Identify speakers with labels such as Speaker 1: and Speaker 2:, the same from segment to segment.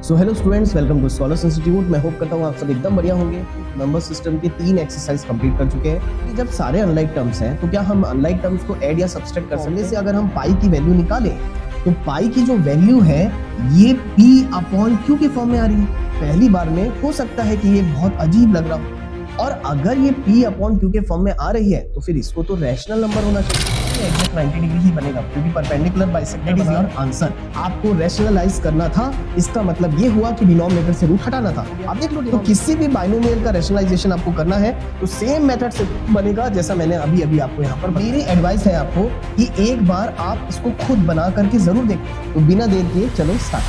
Speaker 1: So hello students, welcome to Scholars Institute. मैं hope करता हूँ आप सब एकदम बढ़िया होंगे। नंबर सिस्टम के 3 एक्सरसाइज कंप्लीट कर चुके हैं। कि जब सारे अनलाइक टर्म्स हैं तो क्या हम अनलाइक टर्म्स को ऐड या सब्सट्रैक्ट कर सकते हैं? से अगर हम पाई की वैल्यू निकालें तो पाई की जो वैल्यू है ये p अपॉन q के फॉर्म में आ रही है। पहली बार में हो सकता है कि ये बहुत अजीब लग रहा हो, और अगर ये p अपॉन q के फॉर्म में आ रही है तो फिर इसको तो रैशनल नंबर होना चाहिए। एग्जैक्ट 90 डिग्री ही बनेगा क्योंकि perpendicular bisector is your answer. आपको रैशनलाइज करना था, इसका मतलब ये हुआ कि डिनोमिनेटर से रूट हटाना था। आप देख लो, तो किसी भी बाइनोमियल का रैशनलाइजेशन आपको करना है तो सेम मेथड से बनेगा जैसा मैंने अभी आपको यहाँ पर। मेरी एडवाइस है आपको कि एक बार आप इसको खुद बना करके जरूर देखें। तो बिना देर किए चलो start.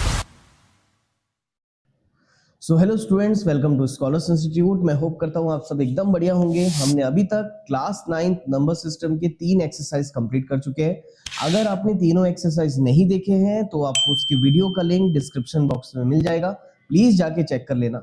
Speaker 1: So hello students, welcome to Scholars Institute. मैं होप करता हूँ आप सब एकदम बढ़िया होंगे। हमने अभी तक क्लास 9 नंबर सिस्टम के 3 एक्सरसाइज कंप्लीट कर चुके हैं। अगर आपने तीनों एक्सरसाइज नहीं देखे हैं तो आपको उसकी वीडियो का लिंक डिस्क्रिप्शन बॉक्स में मिल जाएगा, प्लीज जाके चेक कर लेना।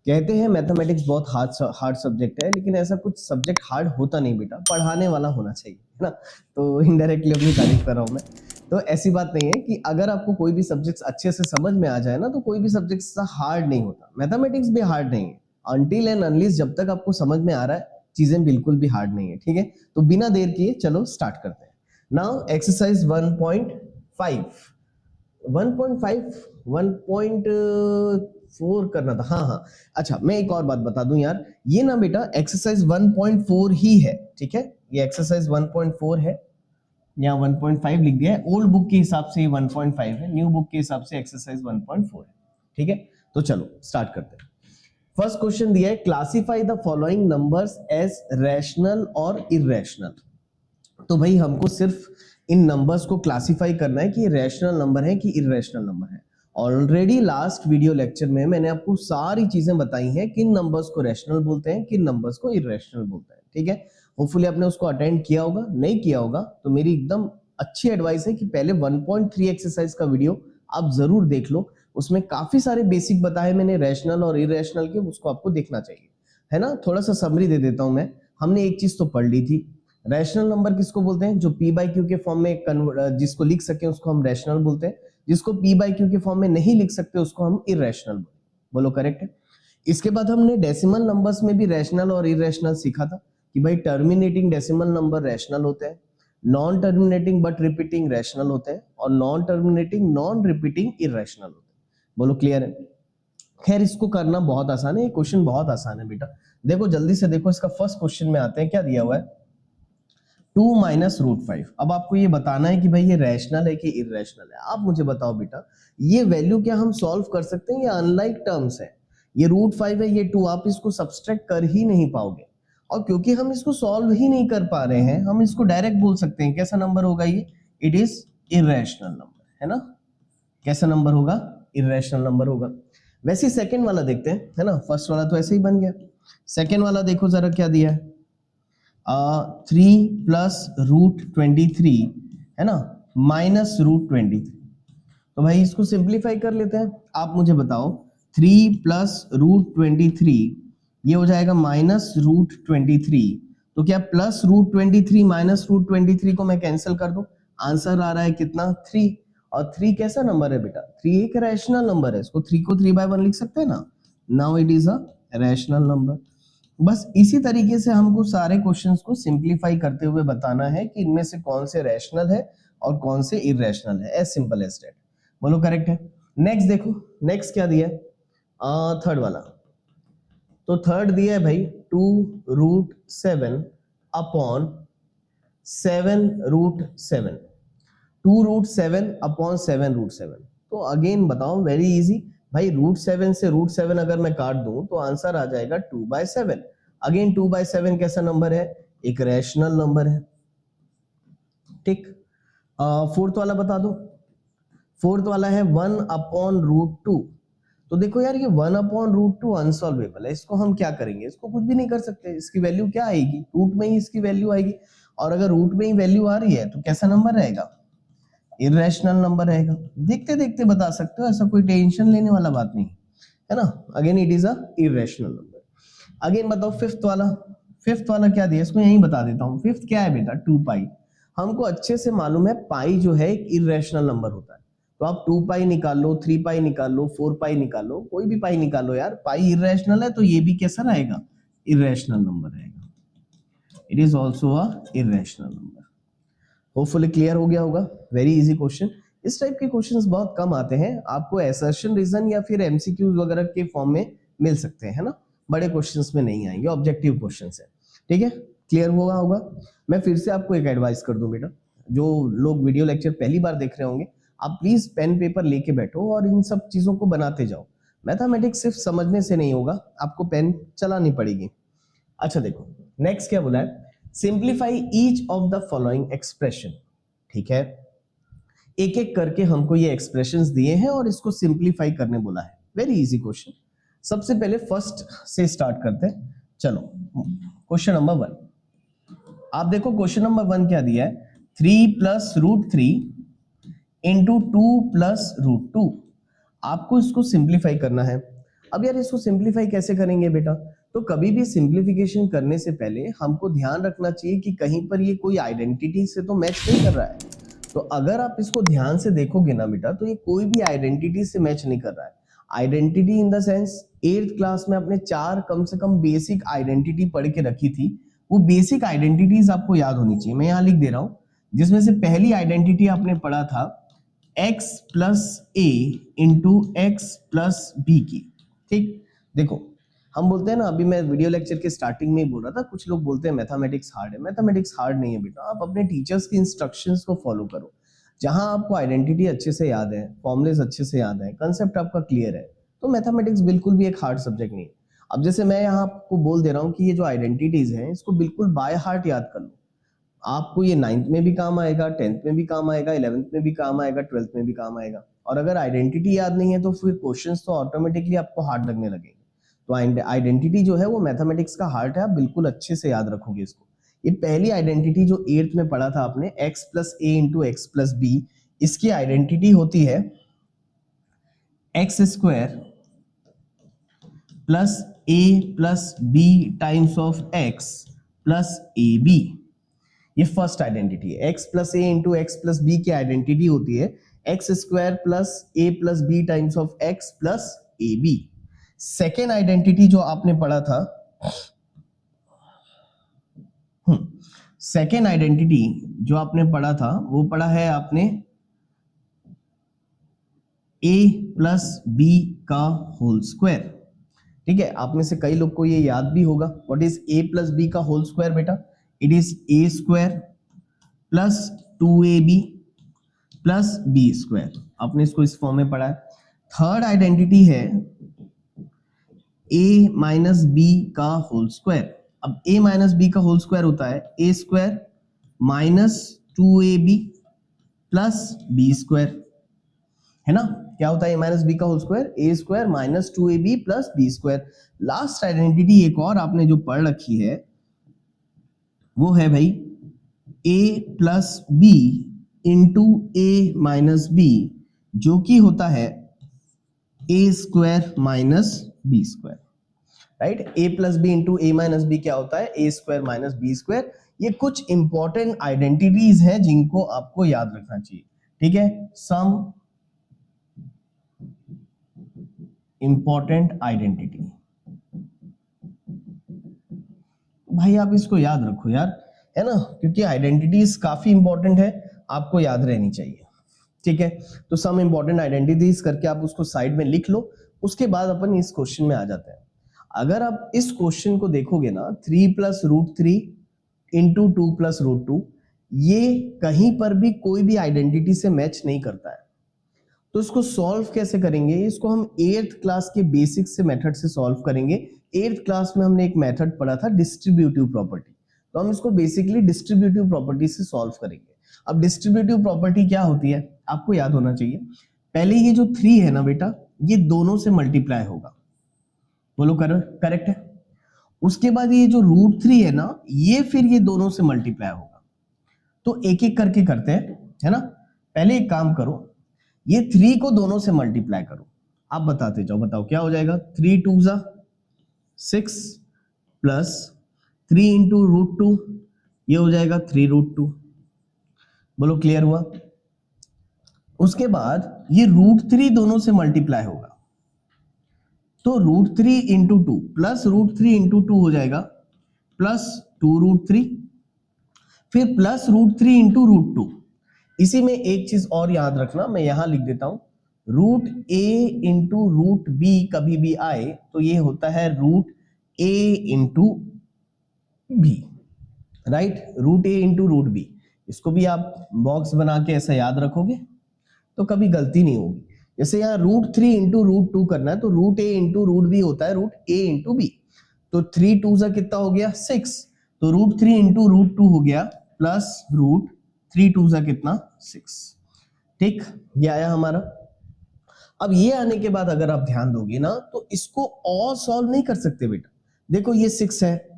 Speaker 1: कहते हैं मैथमेटिक्स बहुत हार्ड सब्जेक्ट है, लेकिन ऐसा कुछ सब्जेक्ट हार्ड होता नहीं बेटा, पढ़ाने वाला होना चाहिए, है ना। तो इनडायरेक्टली अपनी तारीफ कर रहा हूँ मैं। तो ऐसी बात नहीं है कि अगर आपको कोई भी सब्जेक्ट अच्छे से समझ में आ जाए ना तो कोई भी सब्जेक्ट हार्ड नहीं होता। मैथमेटिक्स भी हार्ड नहीं है अनटिल एंड अनलेस जब तक आपको समझ में आ रहा है चीजें बिल्कुल भी हार्ड नहीं है, ठीक है। तो बिना देर किए चलो स्टार्ट करते हैं। नाउ एक्सरसाइज 1.5 1.4 करना था। हाँ, अच्छा मैं एक और बात बता दूं यार, ये ना बेटा एक्सरसाइज 1.4 ही है, ठीक है। ये एक्सरसाइज 1.4 है, यहाँ 1.5 लिख दिया है। ओल्ड बुक के हिसाब से 1.5 है, न्यू बुक के हिसाब से एक्सरसाइज 1.4 है, ठीक है। तो चलो स्टार्ट करते हैं। फर्स्ट क्वेश्चन दिया है, classify the following numbers as rational और इररेशनल। तो भाई हमको सिर्फ इन नंबर्स को क्लासिफाई करना है कि ये रैशनल नंबर है कि इररेशनल नंबर है। ऑलरेडी लास्ट वीडियो लेक्चर में मैंने आपको सारी चीजें बताई हैं, किन नंबर्स को रैशनल बोलते हैं, किन नंबर्स को इररेशनल बोलते हैं, ठीक है। होपफुली आपने उसको अटेंड किया होगा, नहीं किया होगा तो मेरी एकदम अच्छी एडवाइस है कि पहले 1.3 एक्सरसाइज का वीडियो आप जरूर देख लो। उसमें काफी सारे बेसिक बताए मैंने रैशनल और इररेशनल के, उसको आपको देखना चाहिए, है ना। थोड़ा सा समरी दे देता हूं मैं। हमने एक चीज तो पढ़ ली थी, रैशनल नंबर किसको बोलते हैं? जो p बाई क्यू के फॉर्म में जिसको लिख सके उसको हम रैशनल बोलते हैं। जिसको p बाई क्यू के फॉर्म में नहीं लिख सकते उसको हम इररेशनल बोलते हैं। बोलो करेक्ट है। इसके बाद हमने डेसिमल नंबर्स में भी रैशनल और इररेशनल सीखा था कि भाई टर्मिनेटिंग डेसिमल नंबर रैशनल होते हैं, non terminating but repeating rational होते हैं, और non terminating non repeating irrational होते हैं। बोलो क्लियर है। खैर इसको करना बहुत आसान है, ये क्वेश्चन बहुत आसान है बेटा। देखो जल्दी से देखो, इसका फर्स्ट क्वेश्चन में आते हैं। क्या दिया हुआ है? 2 माइनस रूट 5। अब आपको ये बताना है कि भाई ये रैशनल है कि इररेशनल है। आप मुझे बताओ बेटा, ये वैल्यू क्या हम सॉल्व कर सकते हैं या अनलाइक टर्म्स है? ये रूट 5 है, ये 2, आप इसको सब्सट्रैक्ट कर ही नहीं पाओगे। और क्योंकि हम इसको सॉल्व ही नहीं कर पा रहे हैं, हम इसको डायरेक्ट बोल सकते हैं कैसा नंबर होगा ये? इट इज इररेशनल नंबर, है ना। कैसा नंबर होगा? इररेशनल नंबर होगा। वैसे सेकंड वाला देखते हैं, है ना। फर्स्ट वाला तो ऐसे ही बन गया। सेकंड वाला देखो जरा क्या दिया है। 3 प्लस रूट 23, है ना, माइनस रूट 23। तो भाई इसको सिंप्लीफाई कर लेते हैं। आप मुझे बताओ 3 प्लस रूट 23 ये हो जाएगा माइनस रूट 23। तो क्या प्लस रूट 23 माइनस रूट 23 को मैं कैंसिल कर दूं? आंसर आ रहा है कितना? 3। और 3 कैसा नंबर है बेटा? 3 एक रैशनल नंबर है, इसको 3 को 3/1 लिख सकते हैं ना। Now it is a rational number. बस इसी तरीके से हमको सारे क्वेश्चंस को सिंप्लीफाई करते हुए बताना है कि इनमें से कौन से रैशनल है और कौन से इररेशनल है। As simple as that. बोलो करेक्ट है। नेक्स्ट देखो, नेक्स्ट क्या दिया है? थर्ड वाला। तो थर्ड दिया है भाई 2 root 7 upon 7 root 7। 2 root 7 upon 7 root 7। तो अगेन बताओ, वेरी इजी भाई। रूट 7 से रूट 7 अगर मैं काट दूं तो आंसर आ जाएगा 2/7। अगेन 2/7 कैसा नंबर है? एक रैशनल नंबर है, ठीक। फोर्थ वाला बता दो। फोर्थ वाला है 1 अपॉन रूट 2। तो देखो यार, ये 1 अपॉन रूट 2 अनसॉल्वेबल है। इसको हम क्या करेंगे? इसको कुछ भी नहीं कर सकते। इसकी वैल्यू क्या आएगी? रूट में ही इसकी वैल्यू आएगी। और अगर रूट में ही वैल्यू आ रही है तो कैसा नंबर रहेगा? इररेशनल नंबर रहेगा। देखते देखते बता सकते हो, ऐसा कोई टेंशन लेने वाला बात नहीं, है ना। Again it is a irrational number. Again बताओ फिफ्थ वाला। फिफ्थ वाला क्या दिया? इसको यहीं बता देता हूं। फिफ्थ क्या है बेटा? 2 पाई। हमको अच्छे से मालूम है पाई जो है एक इररेशनल नंबर होता है। तो आप 2 पाई निकाल लो, 3 पाई निकाल लो, 4 पाई निकाल लो, कोई भी पाई निकाल लो यार, पाई इरेशनल है तो ये भी कैसा रहेगा, इरेशनल नंबर रहेगा, it is also a irrational number. Hopefully clear हो गया होगा, वेरी इजी क्वेश्चन। इस टाइप के क्वेश्चंस बहुत कम आते हैं, आपको असर्शन रीजन या फिर एमसीक्यूज वगैरह के फॉर्म में मिल सकते हैं, है ना, बड़े क्वेश्चंस में नहीं आएंगे, ऑब्जेक्टिव क्वेश्चंस है, ठीक है, क्लियर हुआ होगा। मैं फिर से आपको एक एडवाइस कर दूं बेटा, जो लोग वीडियो लेक्चर पहली बार देख रहे होंगे, आप प्लीज पेन पेपर लेके बैठो और इन सब चीजों को बनाते जाओ। मैथमेटिक्स सिर्फ समझने से नहीं होगा, आपको पेन चलानी पड़ेगी। अच्छा देखो, नेक्स्ट क्या बोला है, simplify each of the following expression, ठीक है, एक एक करके हमको ये एक्सप्रेशंस दिए हैं और इसको सिंप्लीफाई करने बोला है, वेरी इजी क्वेश्चन। सबसे पहले फर्स्ट से स्टार्ट करते हैं, चलो क्वेश्चन नंबर 1, आप देखो क्वेश्चन नंबर 1 क्या दिया है, 3 plus root 3 into 2 plus root 2, आपको इसको सिंप्लीफाई करना है। अब यार इसको सिंप्लीफाई कैसे करेंगे बेटा, तो कभी भी सिंप्लीफिकेशन करने से पहले हमको ध्यान रखना चाहिए कि कहीं पर ये कोई आइडेंटिटी से तो मैच नहीं कर रहा है। तो अगर आप इसको ध्यान से देखोगे ना बेटा, तो ये कोई भी आइडेंटिटी से मैच नहीं कर रहा है। Identity in the sense 8th class में आपने 4 कम से कम बेसिक आइडेंटिटी पढ़ के रखी थी, वो बेसिक आइडेंटिटीज आपको याद होनी चाहिए। मैं यहां लिख दे रहा हूं, जिसमें से पहली आइडेंटिटी आपने पढ़ा था x plus a into x plus b की, ठीक। देखो हम बोलते हैं ना, अभी मैं वीडियो लेक्चर के स्टार्टिंग में ही बोल रहा था, कुछ लोग बोलते हैं मैथमेटिक्स हार्ड है, मैथमेटिक्स हार्ड नहीं है बेटा, आप अपने टीचर्स की इंस्ट्रक्शंस को फॉलो करो। जहां आपको आइडेंटिटी अच्छे से याद है, फॉर्मुलेस अच्छे से याद है, कंसेप्ट आपका क्लियर है, तो मैथमेटिक्स बिल्कुल भी एक हार्ड सब्जेक्ट नहीं है। अब जैसे मैं यहाँ आपको बोल दे रहा हूँ कि ये जो आइडेंटिटीज हैं, इसको बिल्कुल बाय हार्ट याद कर लो, आपको ये 9th में भी काम आएगा, 10th में भी काम आएगा, 11th में भी काम आएगा, 12th में भी काम आएगा। और अगर आइडेंटिटी याद नहीं है तो फिर क्वेश्चंस तो ऑटोमेटिकली आपको हार्ड लगने लगेंगे। तो आइडेंटिटी जो है वो मैथमेटिक्स का हार्ट है, आप बिल्कुल अच्छे से याद रखोगे इसको। ये पहली आइडेंटिटी जो 8th में पढ़ा था आपने, x plus a into x plus b, इसकी आइडेंटिटी होती है x square plus a plus b times of x plus a b. ये फर्स्ट आइडेंटिटी है, x plus a into x plus b की आइडेंटिटी होती है x square plus a plus b times of x plus a b. Second identity जो आपने पढ़ा था, second identity जो आपने पढ़ा था वो पढ़ा है आपने a प्लस बी का होल स्क्वायर, ठीक है। आप में से कई लोग को ये याद भी होगा, what is a plus b का होल स्क्वायर बेटा, it is a square plus 2ab plus b square, आपने इसको इस फॉर्म में पढ़ा है। थर्ड आइडेंटिटी है a माइनस बी का होल स्क्वायर। अब a माइनस बी का होल स्क्वायर होता है a square minus 2ab plus b square, है ना। क्या होता है a माइनस बी का whole square, a square minus 2ab plus b square. Last identity एक और आपने जो पढ़ रखी है वो है भाई a plus B into A minus b, जो कि होता है a square minus B square, right. a plus B into A minus B क्या होता है, a square minus B square. ये कुछ इंपॉर्टेंट आइडेंटिटीज हैं जिनको आपको याद रखना चाहिए, ठीक है। सम इंपॉर्टेंट आइडेंटिटी, भाई आप इसको याद रखो यार, है ना, क्योंकि आइडेंटिटीज काफी इंपॉर्टेंट है, आपको याद रहनी चाहिए, ठीक है। तो सम इंपॉर्टेंट आइडेंटिटीज करके आप उसको साइड में लिख लो, उसके बाद अपन इस क्वेश्चन में आ जाते हैं। अगर आप इस क्वेश्चन को देखोगे ना, 3 plus root 3 into 2 plus root 2, ये कहीं पर भी कोई भी आइडेंटिटी से मैच नहीं करता है। तो इसको सॉल्व कैसे करेंगे, इसको हम 8th क्लास के बेसिक से मेथड से सॉल्व करेंगे। 8th क्लास में हमने एक मेथड पढ़ा था डिस्ट्रीब्यूटिव प्रॉपर्टी, तो हम इसको बेसिकली डिस्ट्रीब्यूटिव प्रॉपर्टी से सॉल्व करेंगे। अब डिस्ट्रीब्यूटिव प्रॉपर्टी क्या होती है आपको याद होना चाहिए। पहले ये जो 3 है ना बेटा, ये दोनों से मल्टीप्लाई होगा, बोलो करेक्ट है। उसके बाद ये जो रूट 3 है ना, ये फिर ये दोनों से मल्टीप्लाई होगा। तो एक एक करके करते हैं, है ना। पहले एक काम करो, ये 3 को दोनों से मल्टीप्लाई करो, आप बताते जाओ, बताओ क्या हो जाएगा। 3 2 जा 6 प्लस 3 इंटू रूट 2, ये हो जाएगा 3 रूट 2, बोलो क्लियर हुआ। उसके बाद ये √3 दोनों से मल्टीप्लाई होगा, तो √3 इंटू 2 प्लस √3 इंटू 2 हो जाएगा प्लस 2√3, फिर प्लस √3 इंटू √2। इसी में एक चीज और याद रखना, मैं यहां लिख देता हूं, √a इंटू √b कभी भी आए तो ये होता है √a into b, right, √a into √b। इसको भी आप बॉक्स बना के ऐसा याद रखोगे तो कभी गलती नहीं होगी। जैसे यहाँ √3 इंटू √2 करना है तो √a इंटू √b होता है √a इंटू b, तो 3 2 सा कितना हो गया 6, तो √3 इंटू √2 हो गया प्लस √3 2 सा कितना 6। ठीक, ये आया हमारा। अब ये आने के बाद अगर आप ध्यान दोगे ना तो इसको और सॉल्व नहीं कर सकते बेटा। देखो ये 6 है,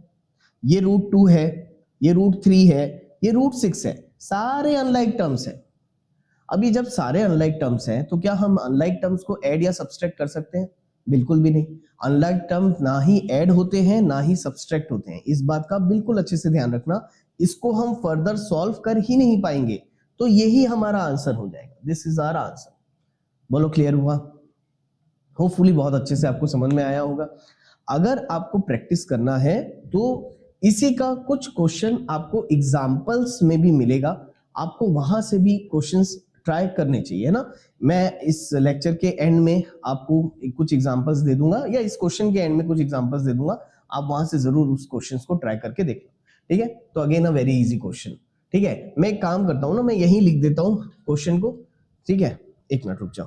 Speaker 1: ये √2 है, ये √3 है, ये √6 है, सारे अनलाइक टर्म्स है। अभी जब सारे अनलाइक टर्म्स हैं तो क्या हम अनलाइक टर्म्स को ऐड या सब्सट्रैक्ट कर सकते हैं? बिल्कुल भी नहीं। अनलाइक टर्म्स ना ही ऐड होते हैं ना ही सब्सट्रैक्ट होते हैं, इस बात का बिल्कुल अच्छे से ध्यान रखना। इसको हम फर्दर सॉल्व कर ही नहीं पाएंगे, तो यही हमारा आंसर हो जाएगा। This is our answer. बोलो क्लियर हुआ? होपफुली बहुत अच्छे से आपको समझ में आया होगा। अगर आपको प्रैक्टिस करना है तो इसी का कुछ क्वेश्चन आपको एग्जाम्पल्स में भी मिलेगा, आपको वहां से भी क्वेश्चंस ट्राई करने चाहिए, है ना। मैं इस लेक्चर के एंड में आपको कुछ एग्जांपल्स दे दूंगा, या इस क्वेश्चन के एंड में कुछ एग्जांपल्स दे दूंगा, आप वहां से जरूर उस क्वेश्चंस को ट्राई करके देखना, ठीक है। तो again a very easy question, ठीक है। मैं एक काम करता हूं ना, मैं यहीं लिख देता हूं क्वेश्चन को, ठीक है। एक मिनट रुक जाओ।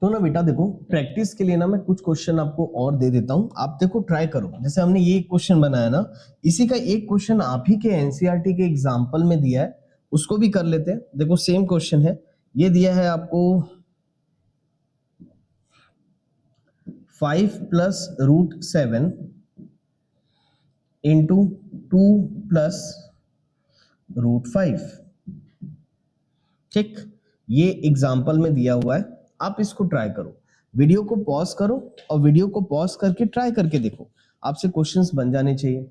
Speaker 1: तो ना बेटा देखो, प्रैक्टिस के लिए ना मैं कुछ क्वेश्चन आपको और दे देता हूं, आप देखो ट्राई करो। जैसे हमने ये क्वेश्चन बनाया ना, इसी का एक क्वेश्चन आप ही के एनसीईआरटी के एग्जांपल में दिया है, उसको भी कर लेते हैं। देखो सेम क्वेश्चन है, ये दिया है आपको 5 प्लस √7 इंटू 2 प्लस √5, ठीक। ये एग्जाम्पल में दिया हुआ है, आप इसको ट्राई करो। वीडियो को पॉज करो और वीडियो को पॉज करके ट्राई करके देखो, आपसे क्वेश्चंस बन जाने चाहिए।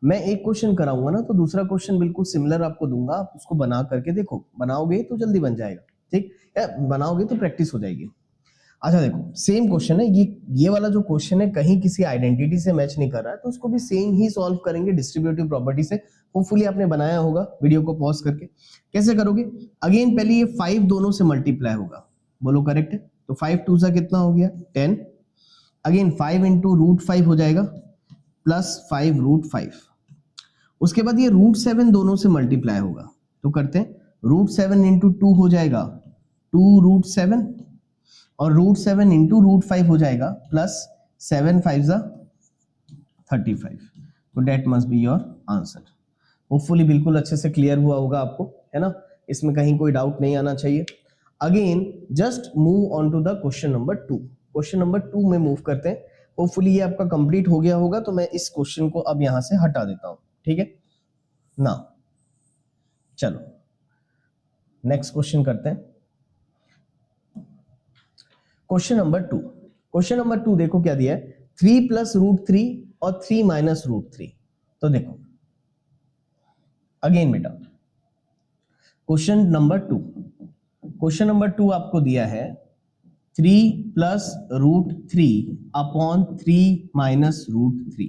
Speaker 1: मैं एक क्वेश्चन कराऊंगा ना तो दूसरा क्वेश्चन बिल्कुल सिमिलर आपको दूंगा, आप उसको बना करके देखो, बनाओगे तो जल्दी बन जाएगा, ठीक है। बनाओगे तो प्रैक्टिस हो जाएगी। अच्छा देखो, सेम क्वेश्चन है ये वाला जो क्वेश्चन है कहीं किसी आइडेंटिटी से मैच नहीं कर रहा है, तो उसको भी सेम ही सॉल्व करेंगे डिस्ट्रीब्यूटिव प्रॉपर्टी से। होपफुली आपने बनाया होगा वीडियो को पॉज करके। कैसे करोगे? अगेन पहले ये 5 दोनों से मल्टीप्लाई होगा, बोलो करेक्ट है। तो 5 2 सा कितना हो गया 10, अगेन 5 इंटू √5 हो जाएगा प्लस 5 √5। उसके बाद ये √7 दोनों से मल्टीप्लाई होगा, तो करते हैं √7 इंटू 2 हो जाएगा 2√7, और √7 इंटू √5 हो जाएगा प्लस 7 5 ज़ा 35। तो that must be your answer. Hopefully बिल्कुल अच्छे से क्लियर हुआ होगा आपको, है ना, इसमें कहीं कोई डाउट नहीं आना चाहिए। Again just move on to the question number 2। Question number 2 में मूव करते हैं। होपफुली ये आपका कंप्लीट हो गया होगा, तो मैं इस क्वेश्चन को अब यहां से हटा देता हूं, ठीक है ना। चलो नेक्स्ट क्वेश्चन करते हैं। Question number 2। क्वेश्चन नंबर 2 देखो क्या दिया है, 3 प्लस √3 और 3 माइनस √3। तो देखो अगेन बेटा, क्वेश्चन नंबर 2 आपको दिया है 3 प्लस √3 अपॉन 3 माइनस √3।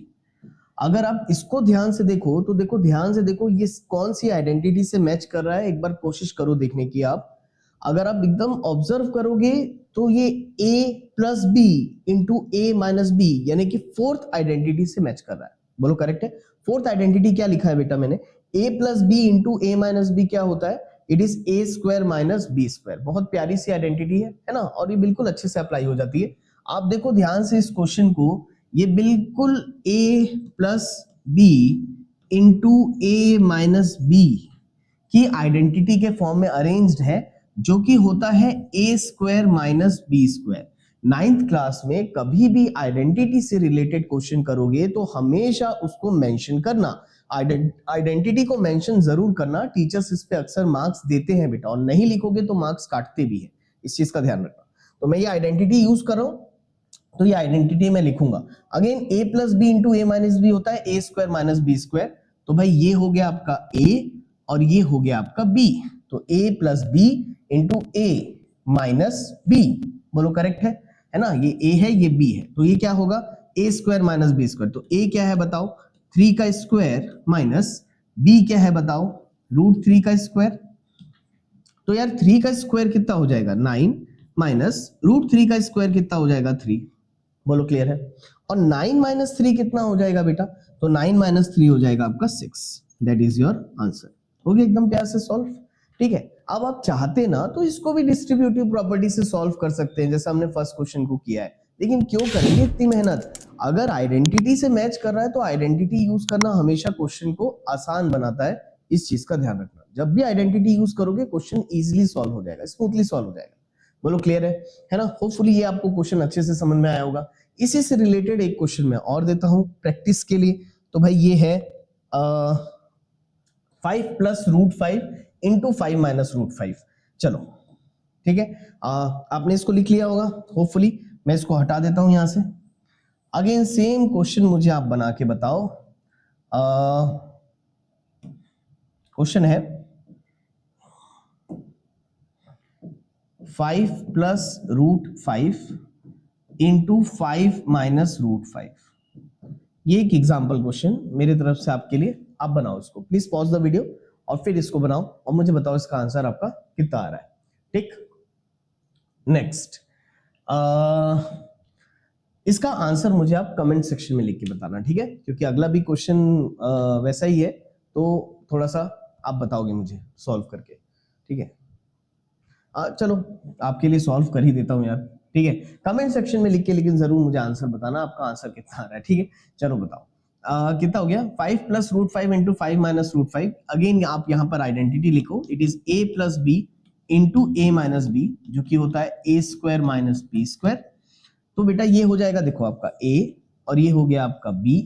Speaker 1: अगर आप इसको ध्यान से देखो तो देखो, ध्यान से देखो ये कौन सी आइडेंटिटी से मैच कर रहा है, एक बार कोशिश करो देखने की आप। अगर आप एकदम ऑब्जर्व करोगे तो ये a plus B into a minus b, यानी कि फोर्थ आइडेंटिटी से मैच कर रहा है। बोलो करेक्ट है। फोर्थ आइडेंटिटी क्या लिखा है बेटा मैंने, a plus B into a minus B क्या होता है, it is a square minus B square. बहुत प्यारी सी आइडेंटिटी है ना, और ये बिल्कुल अच्छे से अप्लाई हो जाती है। आप देखो ध्यान से इस क्वेश्चन को, ये बिल्कुल a plus B into a minus B की आइडेंटिटी के फॉर्म में अरेंज्ड है, जो कि होता है a square minus B square. 9th class में कभी भी आइडेंटिटी से रिलेटेड क्वेश्चन करोगे तो हमेशा उसको मेंशन करना, आइडेंटिटी को मेंशन जरूर करना। टीचर्स इस पे अक्सर मार्क्स देते हैं बेटा, और नहीं लिखोगे तो मार्क्स काटते भी है, इस चीज का ध्यान रखना। तो मैं ये आइडेंटिटी यूज कर रहा हूं, तो ये आइडेंटिटी मैं लिखूंगा। Again a plus B into a minus b होता है a square minus B square. तो भाई ये हो गया आपका a और ये हो गया आपका b। तो a plus B into A minus b, बोलो करेक्ट है ना, ये a है ये b है, तो ये क्या होगा a square minus B square, तो a क्या है बताओ 3 का स्क्वायर माइनस b क्या है बताओ रूट 3 का स्क्वायर, तो यार 3 का स्क्वायर कितना हो जाएगा 9 माइनस रूट 3 का स्क्वायर कितना हो जाएगा 3, बोलो क्लियर है, और 9 माइनस 3 कितना हो जाएगा बेटा, तो 9 माइनस 3 हो जाएगा आपका 6, दैट इज योर आंसर, हो गया एकदम प्यार से सॉल्व। ठीक है, अब आप चाहते ना तो इसको भी डिस्ट्रीब्यूटिव प्रॉपर्टी से सॉल्व कर सकते हैं जैसे हमने फर्स्ट क्वेश्चन को किया है, लेकिन क्यों करेंगे इतनी मेहनत, अगर आइडेंटिटी से मैच कर रहा है तो आइडेंटिटी यूज करना हमेशा क्वेश्चन को आसान बनाता है, इस चीज का ध्यान रखना, जब भी आइडेंटिटी यूज करोगे क्वेश्चन इजीली सॉल्व हो जाएगा, स्मूथली सॉल्व हो जाएगा, बोलो क्लियर है ना, होपफुली ये आपको क्वेश्चन अच्छे से समझ में आया होगा। इसी से रिलेटेड एक क्वेश्चन मैं और देता हूं प्रैक्टिस के लिए, तो भाई ये है 5 plus root 5 into 5 minus root 5, चलो ठीक है, आपने इसको लिख लिया होगा होपफुली, मैं इसको हटा देता हूं यहां से, अगेन सेम क्वेश्चन मुझे आप बना के बताओ, क्वेश्चन है 5 plus root 5 into 5 minus root 5, ये एक एग्जाम्पल क्वेश्चन मेरी तरफ से आपके लिए, आप बनाओ इसको, प्लीज पॉज द वीडियो और फिर इसको बनाओ और मुझे बताओ इसका आंसर आपका कितना आ रहा है, ठीक। नेक्स्ट, इसका आंसर मुझे आप कमेंट सेक्शन में लिख के बताना, ठीक है, क्योंकि अगला भी क्वेश्चन वैसा ही है, तो थोड़ा सा आप बताओगे मुझे सॉल्व करके, ठीक है, चलो आपके लिए सॉल्व कर ही देता हूं यार, ठीक है, कमेंट सेक्शन में लिख के लेकिन जरूर मुझे आंसर बताना आपका आंसर कितना आ रहा है, ठीक है, चलो बताओ कितना हो गया 5 plus root 5 into 5 minus root 5, again आप यहां पर आइडेंटिटी लिखो, it is a plus B into A minus b, जो कि होता है ए स्क्वायर माइनस बी स्क्वायर, तो बेटा ये हो जाएगा देखो आपका a और ये हो गया आपका b,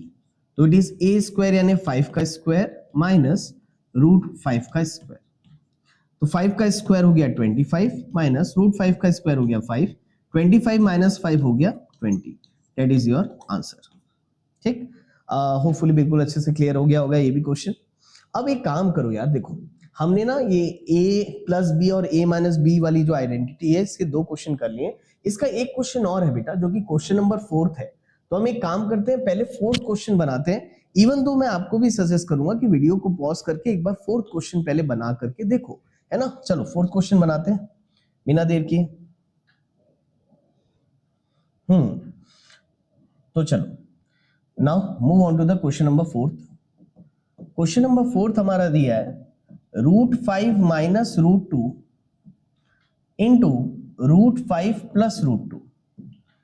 Speaker 1: तो इट इज a स्क्वायर यानी 5 का स्क्वायर माइनस रूट 5 का स्क्वायर, तो 5 का स्क्वायर हो गया 25 माइनस रूट 5 का स्क्वायर हो गया 5, 25 माइनस 5 हो गया 20, दैट इज योर आंसर, ठीक। होपफुली बिल्कुल अच्छे से क्लियर हो गया होगा ये भी क्वेश्चन। अब एक काम करो यार, देखो हमने ना ये a प्लस बी और a माइनस बी वाली जो आइडेंटिटी है इसके 2 क्वेश्चन कर लिए, इसका एक क्वेश्चन और है बेटा जो कि क्वेश्चन नंबर 4 है, तो हम एक काम करते हैं पहले 4th क्वेश्चन बनाते हैं, इवन दो मैं आपको भी सजेस्ट करूंगा कि वीडियो को पॉज करके एक बार 4th क्वेश्चन पहले बना करके देखो, है ना, चलो 4th क्वेश्चन बनाते हैं बिना देर किए। तो चलो now move on to the question number 4th, question number 4th हमारा दिया है root 5 minus root 2 into root 5 plus root 2,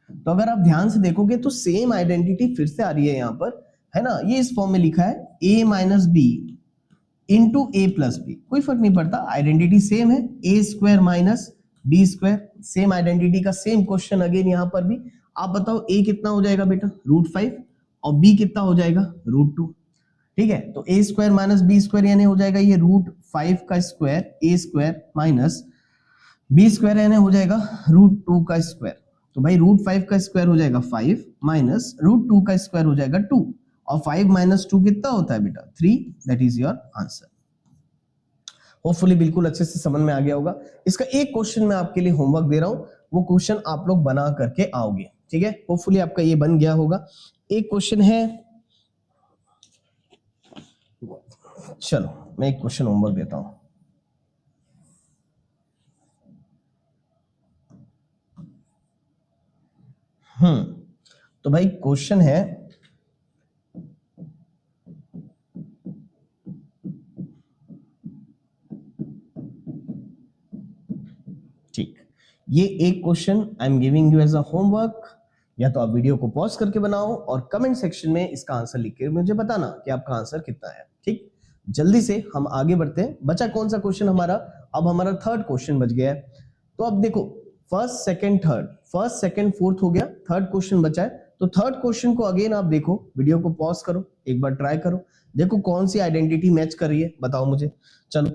Speaker 1: तो अगर आप ध्यान से देखोगे तो सेम आइडेंटिटी फिर से आ रही है यहां पर, है ना, ये इस फॉर्म में लिखा है a minus B into A plus b, कोई फर्क नहीं पड़ता, आइडेंटिटी सेम है, ए square minus B square, same identity का सेम क्वेश्चन अगेन यहां पर भी, आप बताओ a कितना हो जाएगा बेटा रूट 5 और b कितना हो जाएगा रूट 2, ठीक है, तो ए स्क्वायर माइनस बी स्क्वायर यानी हो जाएगा ये रूट 5 का स्क्वायर ए स्क्वायर माइनस बी स्क्वायर यानी हो जाएगा रूट 2 का स्क्वायर, तो भाई रूट 5 का स्क्वायर हो जाएगा 5 माइनस रूट 2 का स्क्वायर हो जाएगा 2, और 5 माइनस 2 कितना होता है बेटा 3, that is your answer. Hopefully बिल्कुल अच्छे से समझ में आ गया होगा। इसका एक क्वेश्चन मैं आपके लिए होमवर्क दे रहा हूं, वो क्वेश्चन आप लोग बना करके आओगे, ठीक है, होपफुली आपका ये बन गया होगा। एक क्वेश्चन है, चलो मैं एक क्वेश्चन होमवर्क देता हूं। तो भाई क्वेश्चन है ठीक, ये एक question I am giving you as a homework, या तो आप वीडियो को पॉज करके बनाओ और कमेंट सेक्शन में इसका आंसर लिख के मुझे बताना कि आपका आंसर कितना है, ठीक। जल्दी से हम आगे बढ़ते हैं, बचा कौन सा क्वेश्चन हमारा, अब हमारा 3rd क्वेश्चन बच गया है, तो अब देखो first second third, first second fourth हो गया, 3rd क्वेश्चन बचा है, तो 3rd क्वेश्चन को अगेन आप देखो, वीडियो को पॉज करो, एक बार ट्राई करो, देखो कौन सी आइडेंटिटी मैच कर रही है, बताओ मुझे, चलो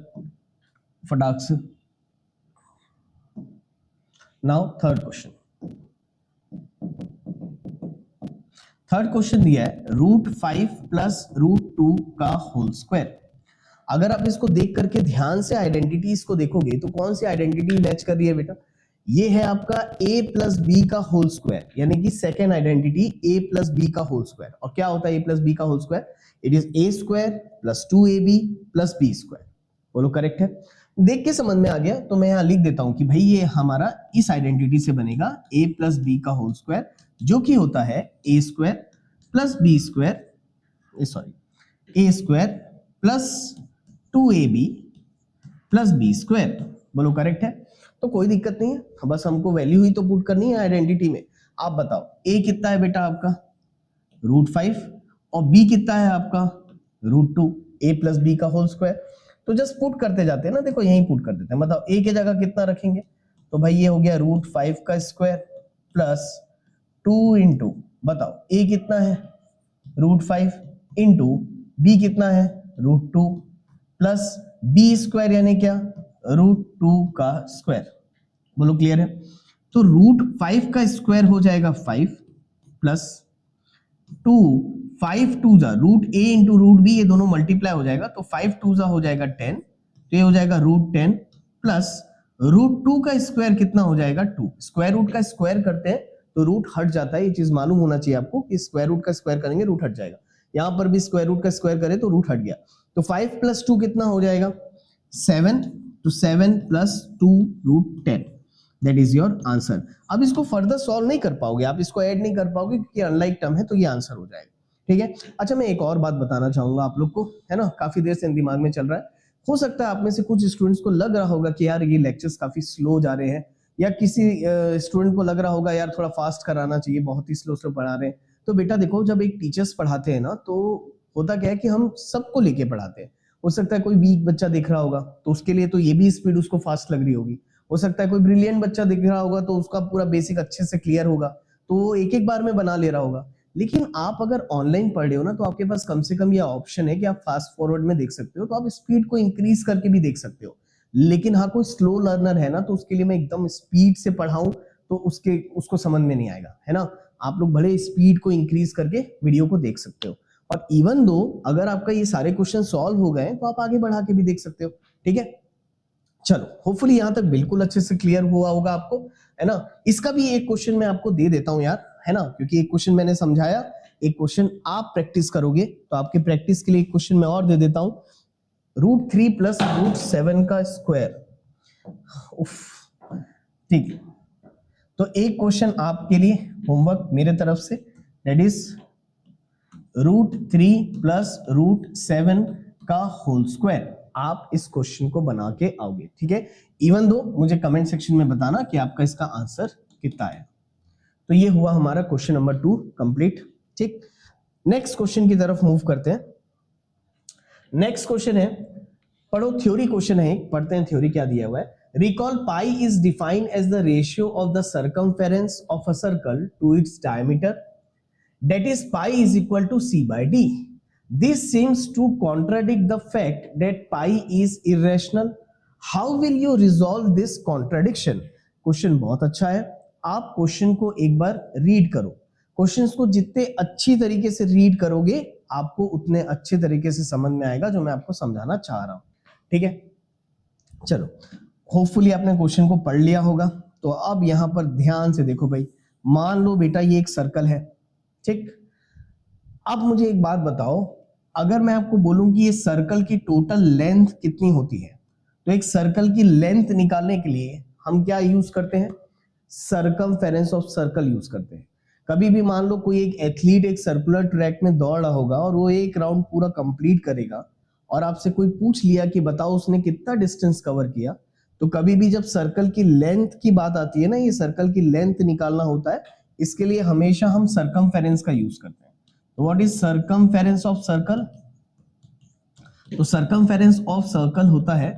Speaker 1: फटाक से। Now 3rd question, 3rd question दिया है रूट 5 प्लस रूट 2 का होल स्क्वायर, अगर आप इसको देख करके ध्यान से आइडेंटिटीज को देखोगे तो कौन सी आइडेंटिटी मैच कर रही है बेटा? ये है आपका a प्लस बी का होल स्क्वायर, यानी कि second identity a plus b का होल स्क्वायर। और क्या होता है a प्लस बी का whole square? It is a square plus 2ab plus b square. बोलो करेक्ट है? देख के समझ में आ गया तो मैं यहां लिख देता हूं कि भाई ये हमारा इस आइडेंटिटी से बनेगा a प्लस बी का होल स्क्वायर, जो कि होता है a square plus b square, sorry a square plus 2ab plus b square. बोलो करेक्ट है? तो कोई दिक्कत नहीं है, बस हमको वैल्यू ही तो पुट करनी है आइडेंटिटी में। आप बताओ a कितना है बेटा आपका? √5, और b कितना है आपका? √2। a प्लस बी का होल स्क्वायर, तो जस्ट पुट करते जाते हैं ना, देखो यहीं पुट कर देते हैं। बताओ a की जगह कितना रखेंगे? तो भाई ये हो गया √5 का स्क्वायर प्लस 2 इंटू, बताओ a कितना है? √5 इंटू b कितना है? √2 प्लस b स्क्वायर यानी क्या? √2 का स्क्वायर। बोलो क्लियर है? तो √5 का स्क्वायर हो जाएगा 5 प्लस 2, 5 2 जा √a इंटू √b, ये दोनों मल्टीप्लाई हो जाएगा, तो 5 2 जा हो जाएगा 10, तो ये हो जाएगा √10 प्लस √2 का स्क्वायर कितना हो जाएगा? 2। स्क्वायर रूट का स्क्वायर करते हैं तो रूट हट जाता है, ये चीज मालूम होना चाहिए आपको कि स्क्वायर रूट का स्क्वायर करेंगे रूट हट जाएगा। यहां पर भी स्क्वायर रूट का स्क्वायर करें तो रूट हट गया, तो 5 प्लस 2 कितना हो जाएगा? 7, तो 7 plus 2 √10, that is your answer. अब इसको फर्दर सॉल्व नहीं कर पाओगे, आप इसको ऐड नहीं कर पाओगे क्योंकि अनलाइक टर्म है, तो ये आंसर हो जाएगा। ठीक है? अच्छा मैं एक और बात बताना चाहूंगा आप लोग को, है ना, काफी देर से दिमाग में चल रहा है। हो सकता है आप में से कुछ स्टूडेंट्स को लग रहा होगा कि यार ये लेक्चर्स काफी स्लो जा रहे हैं, या किसी स्टूडेंट को लग रहा होगा यार थोड़ा फास्ट कराना चाहिए, बहुत ही स्लो स्लो पढ़ा रहे हैं। तो बेटा देखो, जब एक टीचर्स पढ़ाते हैं ना, तो होता क्या है कि हम सबको लेके पढ़ाते हैं। हो सकता है कोई वीक बच्चा देख रहा होगा तो उसके लिए तो ये भी स्पीड उसको फास्ट लग रही होगी। हो सकता है कोई ब्रिलियंट बच्चा दिख रहा होगा तो उसका पूरा बेसिक अच्छे से क्लियर होगा, तो वो एक एक बार में बना ले रहा होगा। लेकिन आप अगर ऑनलाइन पढ़ रहे हो ना, तो आपके पास कम से कम ये ऑप्शन है कि आप फास्ट फॉरवर्ड में देख सकते हो, तो आप स्पीड को इंक्रीज करके भी देख सकते हो। लेकिन हाँ, कोई स्लो लर्नर है ना, तो उसके लिए मैं एकदम स्पीड से पढ़ाऊं तो उसको समझ में नहीं आएगा, है ना। आप लोग भले स्पीड को इंक्रीज करके वीडियो को देख सकते हो, और इवन दो अगर आपका ये सारे क्वेश्चन सॉल्व हो गए तो आप आगे बढ़ा के भी देख सकते हो। ठीक है, चलो होपफुली यहां तक बिल्कुल अच्छे से क्लियर हुआ होगा आपको, है ना। इसका भी एक क्वेश्चन मैं आपको दे देता हूं यार, है ना, क्योंकि एक क्वेश्चन मैंने समझाया, एक क्वेश्चन आप प्रैक्टिस करोगे, तो आपके प्रैक्टिस के लिए एक क्वेश्चन मैं और दे देता हूं। √3 प्लस √7 का स्क्वायर। ठीक है, तो एक क्वेश्चन आपके लिए होमवर्क मेरे तरफ से, दैट इज √3 प्लस √7 का होल स्क्वायर। आप इस क्वेश्चन को बना के आओगे, ठीक है। इवन दो मुझे कमेंट सेक्शन में बताना कि आपका इसका आंसर कितना है। तो ये हुआ हमारा क्वेश्चन नंबर 2 कंप्लीट। ठीक, नेक्स्ट क्वेश्चन की तरफ मूव करते हैं। नेक्स्ट क्वेश्चन है, पढ़ो, थ्योरी क्वेश्चन है, पढ़ते हैं थ्योरी क्या दिया हुआ है। Recall pi is defined as the ratio of the circumference of a circle to its diameter, that is pi is equal to c by d. This seems to contradict the fact that pi is irrational. How will you resolve this contradiction? Question बहुत अच्छा है, आप question को एक बार read करो। Questions को जितने अच्छी तरीके से रीड करोगे आपको उतने अच्छे तरीके से समझ में आएगा जो मैं आपको समझाना चाह रहा हूं। ठीक है, चलो होपफुली आपने क्वेश्चन को पढ़ लिया होगा। तो अब यहां पर ध्यान से देखो भाई, मान लो बेटा ये एक सर्कल है, ठीक। अब मुझे एक बात बताओ, अगर मैं आपको बोलूं कि ये सर्कल की टोटल लेंथ कितनी होती है, तो एक सर्कल की लेंथ निकालने के लिए हम क्या यूज करते हैं? सर्कमफेरेंस ऑफ सर्कल यूज करते हैं। कभी भी मान लो कोई एक एथलीट एक सर्कुलर ट्रैक में दौड़ रहा होगा और वो एक राउंड पूरा कंप्लीट करेगा, और आपसे कोई पूछ लिया कि बताओ उसने कितना डिस्टेंस कवर किया, तो कभी भी जब सर्कल की लेंथ की बात आती है ना, ये सर्कल की लेंथ निकालना होता है, इसके लिए हमेशा हम सर्कमफेरेंस का यूज करते हैं। तो what is circumference of circle? तो सर्कमफेरेंस ऑफ सर्कल होता है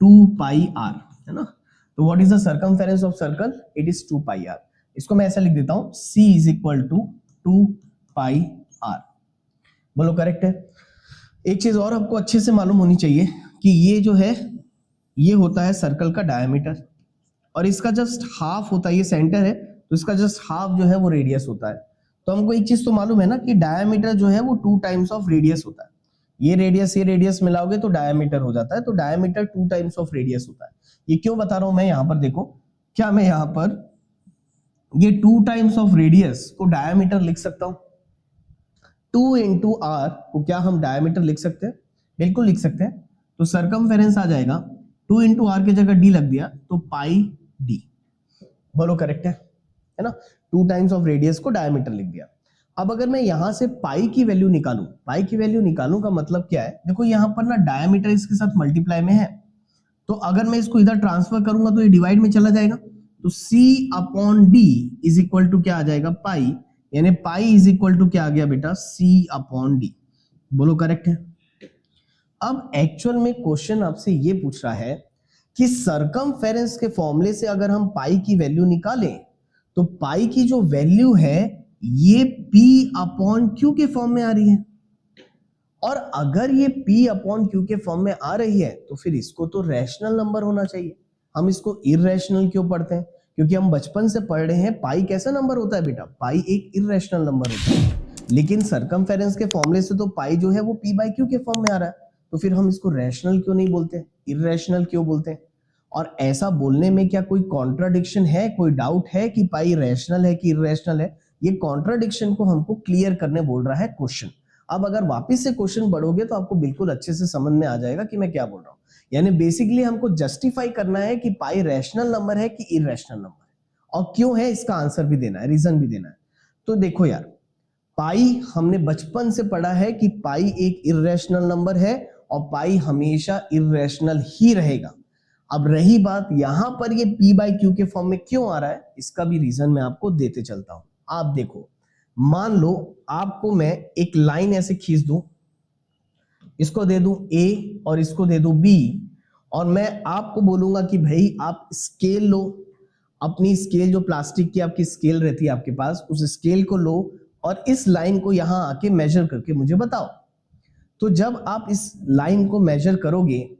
Speaker 1: 2 पाई r, है ना। तो what is the circumference of circle? It is 2 pi r। इसको मैं ऐसा लिख देता हूं, c is equal to 2 pi r। बोलो करेक्ट है? एक चीज और आपको अच्छे से मालूम होनी चाहिए कि ये जो है ये होता है सर्कल का डायमीटर, और इसका जस्ट हाफ होता है, ये सेंटर है तो इसका जस्ट हाफ जो है वो रेडियस होता है। तो हमको एक चीज तो मालूम है ना कि डायमीटर जो है वो 2 टाइम्स ऑफ रेडियस होता है। ये रेडियस मिलाओगे तो डायमीटर हो जाता है, तो डायमीटर 2 टाइम्स ऑफ रेडियस होता है। ये क्यों बता रहा हूं मैं यहां पर, देखो क्या मैं यहां पर ये 2 टाइम्स ऑफ रेडियस को डायमीटर लिख सकता हूं? 2 इंटू आर को क्या हम डायमीटर लिख सकते हैं? बिल्कुल लिख सकते हैं। तो सरकमफेरेंस आ जाएगा 2 इंटू आर की जगह डी लग दिया तो पाई डी। बोलो करेक्ट है ना? 2 टाइम्स ऑफ रेडियस को डायमीटर लिख दिया। अब अगर मैं यहां से पाई की वैल्यू निकालूं, पाई की वैल्यू निकालूं का मतलब क्या है? देखो यहां पर ना डायमीटर इसके साथ मल्टीप्लाई में है, तो अगर मैं इसको इधर ट्रांसफर करूंगा तो ये डिवाइड में चला जाएगा, तो C upon D is equal to क्या आ जाएगा? पाई, यानी पाई इज इक्वल टू क्या आ गया बेटा? C upon D. बोलो करेक्ट है? अब एक्चुअल में क्वेश्चन आपसे ये पूछ रहा है कि सरकमफेरेंस के फॉर्मूले से अगर हम पाई की वैल्यू निकालें तो पाई की जो वैल्यू है ये P अपॉन Q के फॉर्म में आ रही है, और अगर ये P अपॉन Q के फॉर्म में आ रही है तो फिर इसको तो रैशनल नंबर होना चाहिए। हम इसको इररेशनल क्यों पढ़ते हैं? क्योंकि हम बचपन से पढ़ रहे हैं पाई कैसा नंबर होता है बेटा? पाई एक इररेशनल नंबर होता है। लेकिन सरकमफेरेंस के फॉर्मूले से तो पाई जो है वो P बाई Q के फॉर्म में आ रहा है, तो फिर हम इसको रैशनल क्यों नहीं बोलते, इररेशनल क्यों बोलते हैं? और ऐसा बोलने में क्या कोई कॉन्ट्राडिक्शन है, कोई डाउट है कि पाई रैशनल है कि इररेशनल है? ये कॉन्ट्राडिक्शन को हमको क्लियर करने बोल रहा है क्वेश्चन। अब अगर वापस से क्वेश्चन पढ़ोगे तो आपको बिल्कुल अच्छे से समझ में आ जाएगा कि मैं क्या बोल रहा हूं। यानी बेसिकली हमको जस्टिफाई करना है कि पाई रैशनल नंबर है कि इररेशनल नंबर है, और क्यों है इसका आंसर भी देना है, रीजन भी देना है। तो देखो यार, पाई हमने बचपन से पढ़ा है कि पाई एक इररेशनल नंबर है और पाई हमेशा इररेशनल ही रहेगा। अब रही बात यहां पर ये P बाई Q के फॉर्म में क्यों आ रहा है, इसका भी रीजन मैं आपको देते चलता हूं। आप देखो, मान लो आपको मैं एक लाइन ऐसे खींच दूं, इसको दे दूं A और इसको दे दूं B, और मैं आपको बोलूंगा कि भाई आप स्केल लो, अपनी स्केल जो प्लास्टिक की आपकी स्केल रहती है आपके पास, उस स्केल को लो और इस लाइन को यहां आके मेजर करके मुझे बताओ। तो जब आप इस लाइन को मेजर करोगे,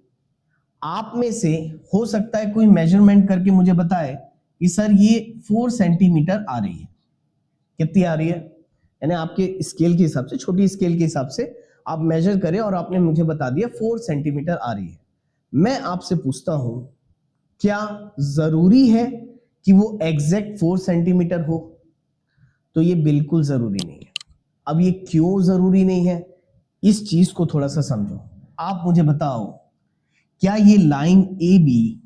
Speaker 1: आप में से हो सकता है कोई मेजरमेंट करके मुझे बताए कि सर ये 4 सेंटीमीटर आ रही है। कितनी आ रही है? यानी आपके स्केल के हिसाब से, छोटी स्केल के हिसाब से आप मेजर करें और आपने मुझे बता दिया 4 सेंटीमीटर आ रही है। मैं आपसे पूछता हूं, क्या जरूरी है कि वो एग्जैक्ट 4 सेंटीमीटर हो? तो ये बिल्कुल जरूरी नहीं है। अब ये क्यों जरूरी नहीं है, इस चीज को थोड़ा सा समझो। आप मुझे बताओ, क्या ये लाइन ए बी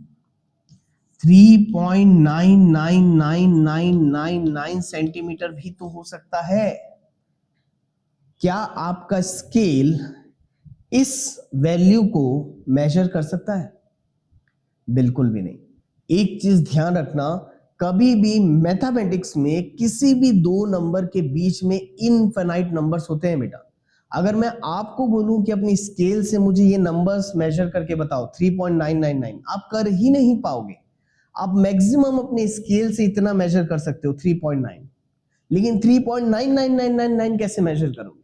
Speaker 1: 3.999999 सेंटीमीटर भी तो हो सकता है? क्या आपका स्केल इस वैल्यू को मेजर कर सकता है? बिल्कुल भी नहीं। एक चीज ध्यान रखना, कभी भी मैथमेटिक्स में किसी भी दो नंबर के बीच में इनफिनाइट नंबर्स होते हैं बेटा। अगर मैं आपको बोलूं कि अपनी स्केल से मुझे ये नंबर्स मेजर करके बताओ 3.999, आप कर ही नहीं पाओगे। आप मैक्सिमम अपने स्केल से इतना मेजर कर सकते हो 3.9, लेकिन 3.99999 कैसे मेजर करोगे?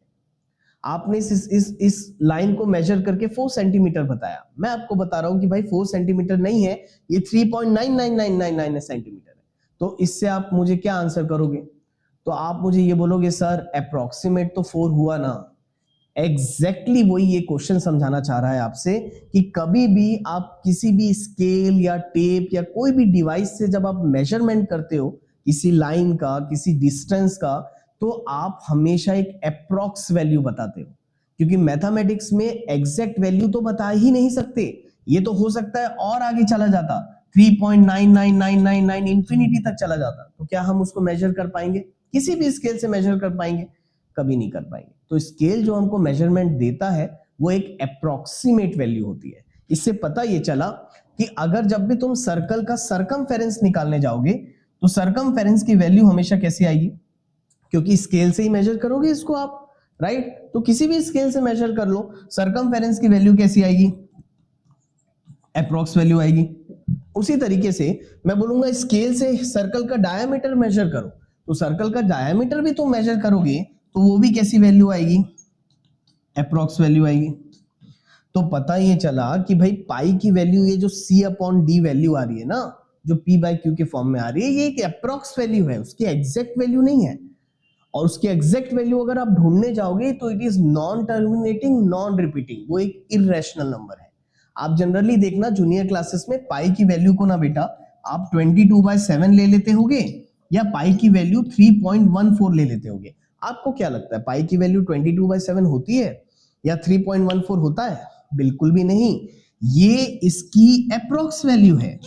Speaker 1: आपने इस लाइन को मेजर करके 4 सेंटीमीटर बताया, मैं आपको बता रहा हूं कि भाई 4 सेंटीमीटर नहीं है, ये 3.99999 सेंटीमीटर है। तो इससे आप मुझे क्या आंसर करोगे? तो आप मुझे ये बोलोगे सर अप्रोक्सीमेट तो 4 हुआ ना। एग्जैक्टली वही ये क्वेश्चन समझाना चाह रहा है आपसे कि कभी भी आप किसी भी स्केल या टेप या कोई भी डिवाइस से जब आप मेजरमेंट करते हो किसी लाइन का, किसी डिस्टेंस का, तो आप हमेशा एक अप्रोक्स वैल्यू बताते हो, क्योंकि मैथमेटिक्स में एग्जैक्ट वैल्यू तो बता ही नहीं सकते। ये तो हो सकता है और आगे चला जाता, 3.99999 इंफिनिटी तक चला जाता, तो क्या हम उसको मेजर कर पाएंगे? किसी भी स्केल से मेजर कर पाएंगे? कभी नहीं कर पाएंगे। तो स्केल जो हमको मेजरमेंट देता है वो एक अप्रोक्सीमेट वैल्यू होती है। इससे पता ये चला कि अगर जब भी तुम सर्कल का सरकमफेरेंस निकालने जाओगे तो सरकमफेरेंस की वैल्यू हमेशा कैसी आएगी? क्योंकि स्केल से ही मेजर करोगे इसको आप, राइट? तो किसी भी स्केल से मेजर कर लो, सरकमफेरेंस की वैल्यू कैसी आएगी? अप्रोक्स वैल्यू आएगी। उसी तरीके से मैं बोलूंगा स्केल से सर्कल का डायमीटर मेजर करो, तो सर्कल का डायमीटर भी तुम मेजर करोगे तो वो भी कैसी वैल्यू आएगी? अप्रोक्स वैल्यू आएगी। तो पता ये चला कि भाई पाई की वैल्यू, ये जो C अपॉन डी वैल्यू आ रही है ना, जो P बाई Q के फॉर्म में आ रही है, ये एक अप्रोक्स वैल्यू है, उसकी एग्जैक्ट वैल्यू नहीं है। और उसकी एग्जैक्ट वैल्यू अगर आप ढूंढने जाओगे तो it is non terminating non repeating, वो एक इरेशनल नंबर है। आप जनरली देखना जूनियर क्लासेस में पाई की वैल्यू को ना बेटा आप 22/7 ले लेते होगे या पाई की वैल्यू 3.14 ले लेते होगे। आपको क्या लगता है पाई की वैल्यू 22/7 होती है या 3.14 होता है? बिल्कुल भी नहीं, ये इसकी अप्रोक्स वैल्यू है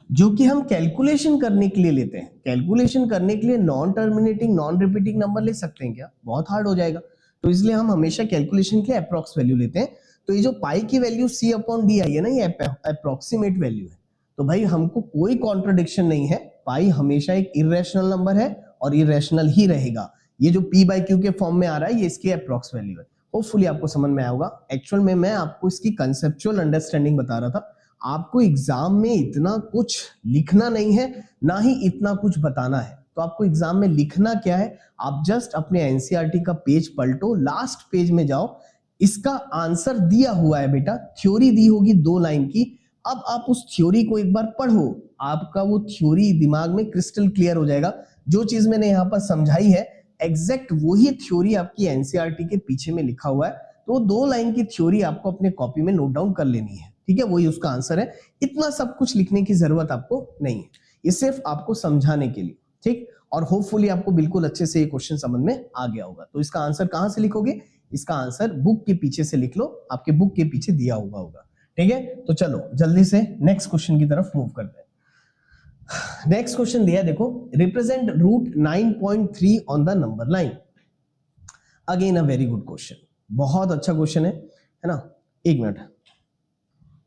Speaker 1: जो कि हम कैलकुलेशन करने के लिए लेते हैं। कैलकुलेशन करने के लिए non terminating non repeating number ले सकते हैं क्या? बहुत हार्ड हो जाएगा, तो इसलिए हम हमेशा कैलकुलेशन के लिए अप्रोक्स वैल्यू लेते हैं। तो ये जो पाई की वैल्यू C/D आई है ना, ये अप्रोक्सीमेट वैल्यू है, तो भाई हमको कोई कॉन्ट्रडिक्शन नहीं है, पाई हमेशा एक इरेशनल नंबर है और इरेशनल ही रहेगा। ये जो P/Q के फॉर्म में आ रहा है ये इसकी अप्रोक्स वैल्यू है। होपफुली आपको समझ में आया होगा। एक्चुअल में मैं आपको इसकी कंसेप्चुअल अंडरस्टैंडिंग बता रहा था। आपको एग्जाम में इतना कुछ लिखना नहीं है, ना ही इतना कुछ बताना है। तो आपको एग्जाम में लिखना क्या है, आप जस्ट अपने एनसीईआरटी का पेज पलटो, लास्ट पेज में जाओ, इसका आंसर दिया हुआ है बेटा, थ्योरी दी होगी 2 लाइन की। अब आप उस थ्योरी को एक बार पढ़ो, आपका वो थ्योरी दिमाग में क्रिस्टल क्लियर हो जाएगा। जो चीज मैंने यहाँ पर समझाई है एग्जैक्ट वही थ्योरी आपकी एनसीईआरटी के पीछे में लिखा हुआ है। तो 2 लाइन की थ्योरी आपको अपने कॉपी में नोट डाउन कर लेनी है, ठीक है, वही उसका आंसर है। इतना सब कुछ लिखने की जरूरत आपको नहीं है, ये सिर्फ आपको समझाने के लिए, ठीक। और होपफुली आपको बिल्कुल अच्छे से ये क्वेश्चन समझ में आ गया होगा। तो इसका आंसर कहां से लिखोगे? इसका आंसर बुक के पीछे से लिख लो, आपके बुक के पीछे दिया हुआ होगा, ठीक है। तो चलो जल्दी से नेक्स्ट क्वेश्चन की तरफ मूव करते हैं। नेक्स्ट क्वेश्चन दिया है, देखो, represent root 9.3 on the number line. Again a very good question, बहुत अच्छा क्वेश्चन है ना। एक मिनट,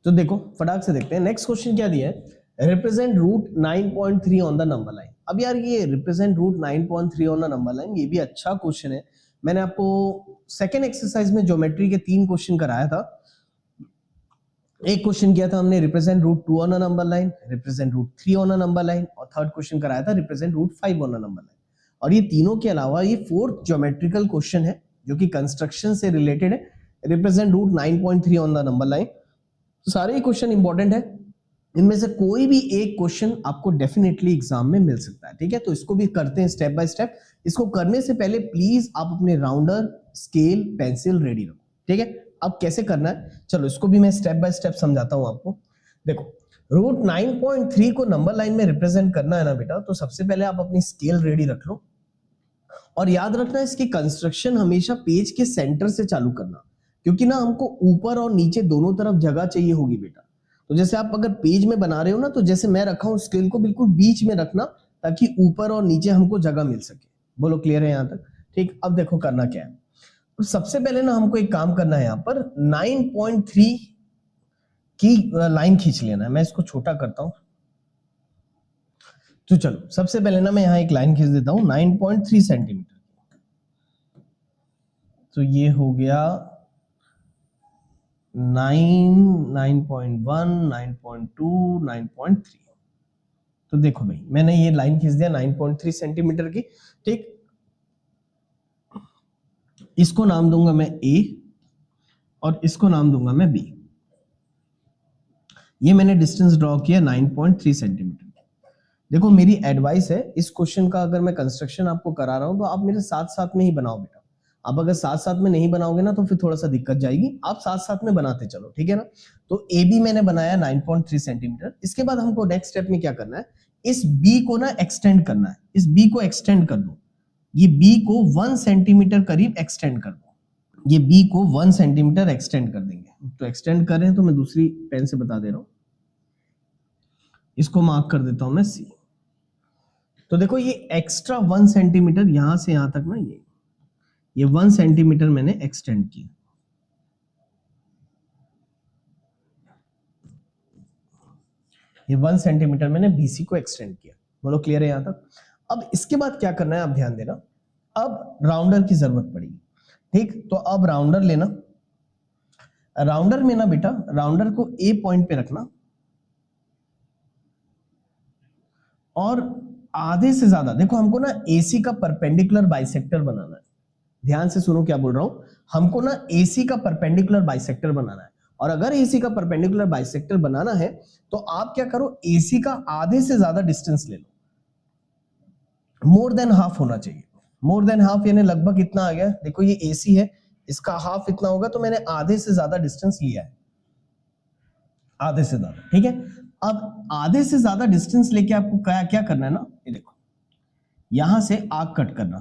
Speaker 1: तो देखो फटाक से देखते हैं नेक्स्ट क्वेश्चन क्या दिया है, represent root 9.3 on the number line. अब यार ये represent root 9.3 on the number line, ये भी अच्छा क्वेश्चन है। मैंने आपको सेकेंड एक्सरसाइज में ज्योमेट्री के 3 क्वेश्चन कराया था। एक क्वेश्चन किया था हमने represent root 2 on a number line, represent root 3 on a number line, और थर्ड क्वेश्चन कराया था represent root 5 on a number line. और ये तीनों के अलावा ये फोर्थ ज्योमेट्रिकल क्वेश्चन है जो कि कंस्ट्रक्शन से रिलेटेड है, represent root 9.3 on the number line. तो सारे ही क्वेश्चन इंपॉर्टेंट है, इनमें से कोई भी एक क्वेश्चन आपको डेफिनेटली एग्जाम में मिल सकता है, ठीक है। तो इसको भी करते हैं स्टेप बाय स्टेप। इसको करने से पहले प्लीज आप अपने राउंडर, स्केल, पेंसिल रेडी रखो, ठीक है। अब कैसे करना है, चलो इसको भी मैं स्टेप बाय स्टेप समझाता हूं आपको। देखो, रूट 9.3 को नंबर लाइन में रिप्रेजेंट करना है ना बेटा, तो सबसे पहले आप अपनी स्केल रेडी रख लो, और याद रखना इसकी कंस्ट्रक्शन हमेशा पेज के सेंटर से चालू करना, क्योंकि ना हमको ऊपर और नीचे दोनों तरफ जगह चाहिए होगी बेटा। तो जैसे आप अगर पेज में बना रहे हो ना, तो जैसे मैं रखा हूं स्केल को बिल्कुल बीच में रखना, ताकि ऊपर और नीचे हमको जगह मिल सके। बोलो क्लियर है यहां तक? ठीक। अब देखो करना क्या है, तो सबसे पहले ना हमको एक काम करना है, यहां पर 9.3 की लाइन खींच लेना है। मैं इसको छोटा करता हूं, तो चलो सबसे पहले ना मैं यहां एक लाइन खींच देता हूं 9.3 सेंटीमीटर। तो ये हो गया 9, 9.1, 9.2, 9.3। तो देखो भाई मैंने ये लाइन खींच दिया 9.3 सेंटीमीटर की, ठीक। इसको नाम दूंगा मैं A और इसको नाम दूंगा मैं B। ये मैंने डिस्टेंस ड्रॉ किया 9.3 सेंटीमीटर। देखो मेरी एडवाइस है, इस क्वेश्चन का अगर मैं कंस्ट्रक्शन आपको करा रहा हूं तो आप मेरे साथ साथ में ही बनाओ बेटा। आप अगर साथ साथ में नहीं बनाओगे ना तो फिर थोड़ा सा दिक्कत जाएगी, आप साथ साथ में बनाते चलो, ठीक है ना। तो ए बी मैंने बनाया 9.3 सेंटीमीटर। इसके बाद हमको नेक्स्ट स्टेप में क्या करना है, इस बी को ना एक्सटेंड करना है। इस बी को एक्सटेंड कर दो, ये बी को 1 सेंटीमीटर करीब एक्सटेंड कर दो। ये बी को 1 सेंटीमीटर एक्सटेंड कर देंगे। तो एक्सटेंड कर रहे हैं तो मैं दूसरी पेन से बता दे रहा हूं, इसको मार्क कर देता हूं मैं C। तो देखो ये एक्स्ट्रा 1 सेंटीमीटर यहां से यहां तक ना, ये 1 सेंटीमीटर मैंने एक्सटेंड किया। ये 1 सेंटीमीटर मैंने BC को एक्सटेंड किया। बोलो क्लियर है यहां तक? अब इसके बाद क्या करना है आप ध्यान देना, अब राउंडर की जरूरत पड़ेगी, ठीक। तो अब राउंडर लेना, राउंडर में ना बेटा राउंडर को A पॉइंट पे रखना, और आधे से ज्यादा, देखो हमको ना AC का परपेंडिकुलर बाइसेक्टर बनाना है। ध्यान से सुनो क्या बोल रहा हूं, हमको ना AC का परपेंडिकुलर बाइसेक्टर बनाना है। और अगर AC का परपेंडिकुलर बाइसेक्टर बनाना है तो आप क्या करो, AC का आधे से ज्यादा डिस्टेंस ले लो, मोर देन हाफ होना चाहिए। मोर देन हाफ यानी लगभग इतना आ गया। देखो ये AC है, इसका हाफ इतना होगा, तो मैंने आधे से ज्यादा डिस्टेंस लिया है, आधे से ज्यादा, ठीक है। अब आधे से ज्यादा डिस्टेंस लेके आपको क्या क्या करना है ना, ये देखो यहां से आर्क कट करना।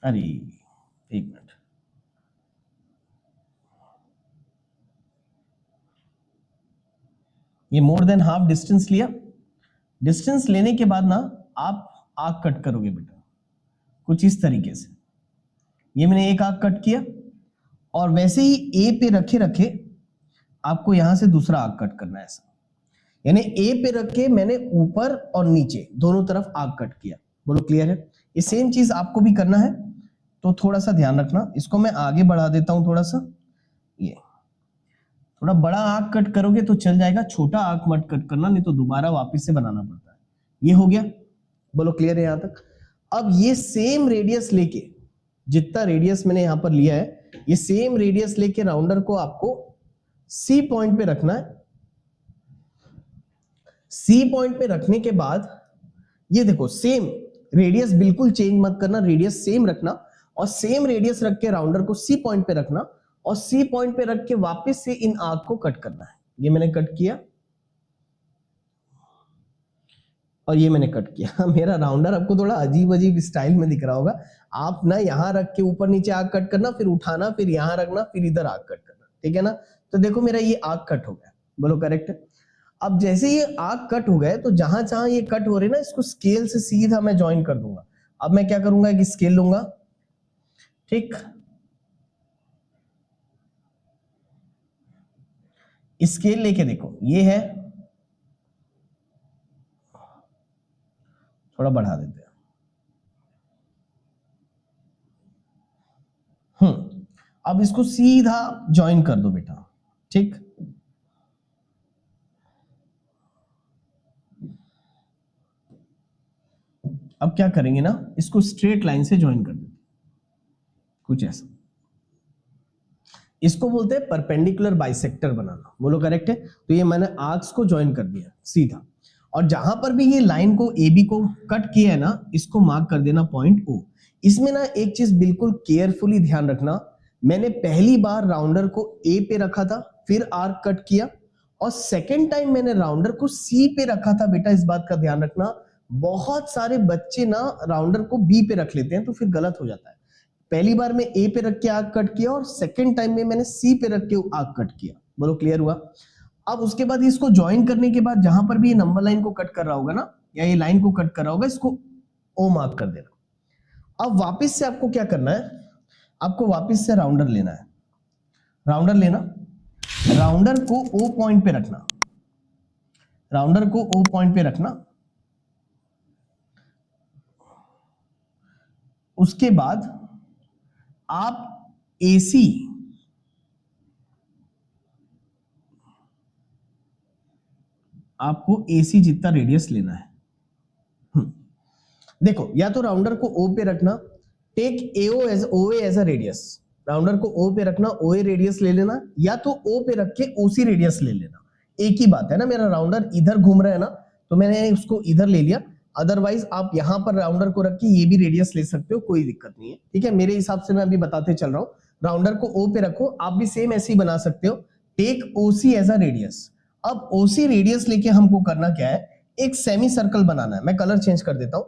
Speaker 1: अरे एक मिनट, ये मोर देन हाफ डिस्टेंस लिया। डिस्टेंस लेने के बाद ना आप आर्क कट करोगे बेटा कुछ इस तरीके से। ये मैंने एक आर्क कट किया और वैसे ही ए पे रखे रखे आपको यहां से दूसरा आर्क कट करना है ऐसा, यानी ए पे रख के मैंने ऊपर और नीचे दोनों तरफ आर्क कट किया। बोलो क्लियर है? ये सेम चीज आपको भी करना है, तो थोड़ा सा ध्यान रखना। इसको मैं आगे बढ़ा देता हूं थोड़ा सा, ये थोड़ा बड़ा आर्क कट करोगे तो चल जाएगा, छोटा आर्क मत कट करना, नहीं तो दोबारा वापस से बनाना पड़ता है। ये हो गया, बोलो क्लियर है यहां तक? अब ये सेम रेडियस लेके, जितना रेडियस मैंने यहां पर लिया है, ये सेम रेडियस लेके राउंडर को आपको सी पॉइंट पे रखना है। सी पॉइंट पे रखने के बाद ये देखो सेम रेडियस, बिल्कुल चेंज मत करना, रेडियस सेम रखना, और सेम रेडियस रख के राउंडर को सी पॉइंट पे रखना, और सी पॉइंट पे रख के वापस से इन आर्क को कट करना है। ये मैंने कट किया और ये मैंने कट किया। मेरा राउंडर आपको थोड़ा अजीब अजीब स्टाइल में दिख रहा होगा। आप ना यहां रख के ऊपर नीचे आर्क कट करना, फिर उठाना, फिर यहां रखना, फिर इधर आर्क कट करना, ठीक है ना? तो देखो मेरा ये आर्क कट हो गया, बोलो करेक्ट है? अब जैसे ये आर्क कट हो गए तो जहां जहां ये कट हो रहे ना, इसको स्केल से सीधा मैं ज्वाइन कर दूंगा। अब मैं क्या करूंगा, एक स्केल लूंगा, ठीक, स्केल लेके देखो ये है, थोड़ा बढ़ा देते हैं। अब इसको सीधा ज्वाइन कर दो बेटा, ठीक। अब क्या करेंगे ना, इसको स्ट्रेट लाइन से ज्वाइन कर देते, कुछ ऐसा। इसको बोलते हैं परपेंडिकुलर बाइसेक्टर बनाना, बोलो करेक्ट है? तो ये मैंने आर्क्स को ज्वाइन कर दिया सीधा, और जहां पर भी ये लाइन को AB को कट किया है ना, इसको मार्क कर देना पॉइंट O। इसमें ना एक चीज बिल्कुल केयरफुली ध्यान रखना, मैंने पहली बार राउंडर को A पे रखा था, फिर आर्क कट किया, और सेकेंड टाइम मैंने राउंडर को C पे रखा था। बेटा इस बात का ध्यान रखना, बहुत सारे बच्चे ना राउंडर को B पे रख लेते हैं, तो फिर गलत हो जाता है। पहली बार मैं A पे रख के आर्क कट किया, और सेकेंड टाइम में मैंने C पे रख के आर्क कट किया। बोलो क्लियर हुआ? अब उसके बाद इसको ज्वाइन करने के बाद जहां पर भी ये नंबर लाइन को कट कर रहा होगा ना, या ये लाइन को कट कर रहा होगा, इसको O मार्क कर देना। अब वापस से आपको क्या करना है, आपको वापस से राउंडर लेना है, राउंडर लेना, राउंडर को O पॉइंट पे रखना, राउंडर को O पॉइंट पे रखना। उसके बाद आप AC आपको AC जितना रेडियस लेना है। देखो या तो राउंडर को O पे रखना, take AO as OA as a radius, rounder को O पे रखना, OA रेडियस ले लेना, या तो O पे रख के OC रेडियस ले लेना, एक ही बात है ना। मेरा राउंडर इधर घूम रहा है ना, तो मैंने उसको इधर ले लिया। अदरवाइज आप यहां पर राउंडर को रख के ये भी रेडियस ले सकते हो, कोई दिक्कत नहीं है, ठीक है। मेरे हिसाब से मैं अभी बताते चल रहा हूं, राउंडर को O पे रखो, आप भी सेम ऐसे ही बना सकते हो, take OC as a radius. अब OC रेडियस लेके हमको करना क्या है, एक सेमी सर्कल बनाना है। मैं कलर चेंज कर देता हूं।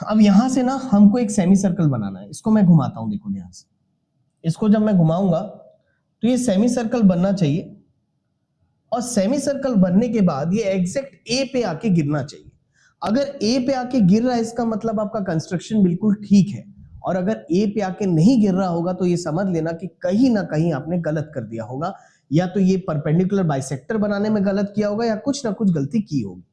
Speaker 1: अब यहां से ना हमको एक सेमी सर्कल बनाना है, इसको मैं घुमाता हूं, देखो ध्यान से। इसको जब मैं घुमाऊंगा तो ये सेमी सर्कल बनना चाहिए, और सेमी सर्कल बनने के बाद ये एग्जैक्ट ए पे आके गिरना चाहिए। अगर ए पे आके गिर रहा है, इसका मतलब आपका कंस्ट्रक्शन बिल्कुल ठीक है, और अगर ए पे आके नहीं गिर रहा होगा तो ये समझ लेना कि कहीं ना कहीं आपने गलत कर दिया होगा, या तो ये परपेंडिकुलर बाइसेक्टर बनाने में गलत किया होगा, या कुछ ना कुछ गलती की होगी।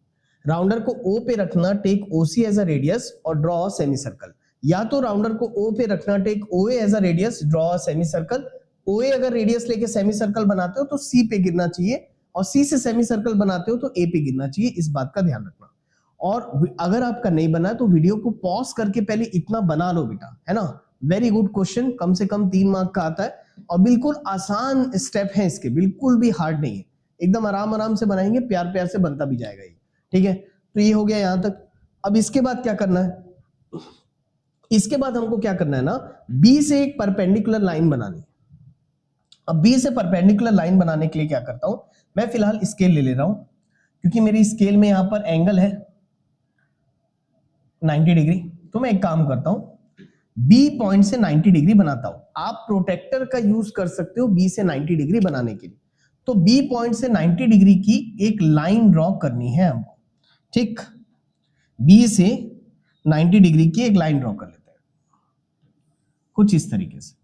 Speaker 1: राउंडर को O पे रखना, take OC as a radius और ड्रॉ अ सेमी सर्कल, या तो राउंडर को O पे रखना, take OA as a radius, draw a semi circle. OA अगर रेडियस लेके सेमी सर्कल बनाते हो तो C पे गिरना चाहिए, और C से सेमी सर्कल बनाते हो तो A पे गिरना चाहिए, इस बात का ध्यान रखना। और अगर आपका नहीं बना है तो वीडियो को पॉज करके पहले इतना बना लो बेटा, है ना। वेरी गुड क्वेश्चन, कम से कम 3 मार्क का आता है, और बिल्कुल आसान स्टेप है इसके, बिल्कुल भी हार्ड नहीं है, एकदम आराम आराम से बनाएंगे, प्यार प्यार से बनता भी जाएगा ये, ठीक है। तो ये हो गया यहां तक। अब इसके बाद क्या करना है, इसके बाद हमको क्या करना है ना, बी से एक परपेंडिकुलर लाइन बनानी। अब बी से परपेंडिकुलर लाइन बनाने के लिए क्या करता हूं, मैं फिलहाल स्केल ले रहा हूं, क्योंकि मेरी स्केल में यहां पर एंगल है 90 डिग्री। तो मैं एक काम करता हूं, बी पॉइंट से 90 डिग्री बनाता हूं। आप प्रोटेक्टर का यूज कर सकते हो बी से 90 डिग्री बनाने के लिए। तो बी पॉइंट से 90 डिग्री की एक लाइन ड्रॉ करनी है हमको, ठीक। बी से 90 डिग्री की एक लाइन ड्रॉ कर लेते हैं कुछ इस तरीके से।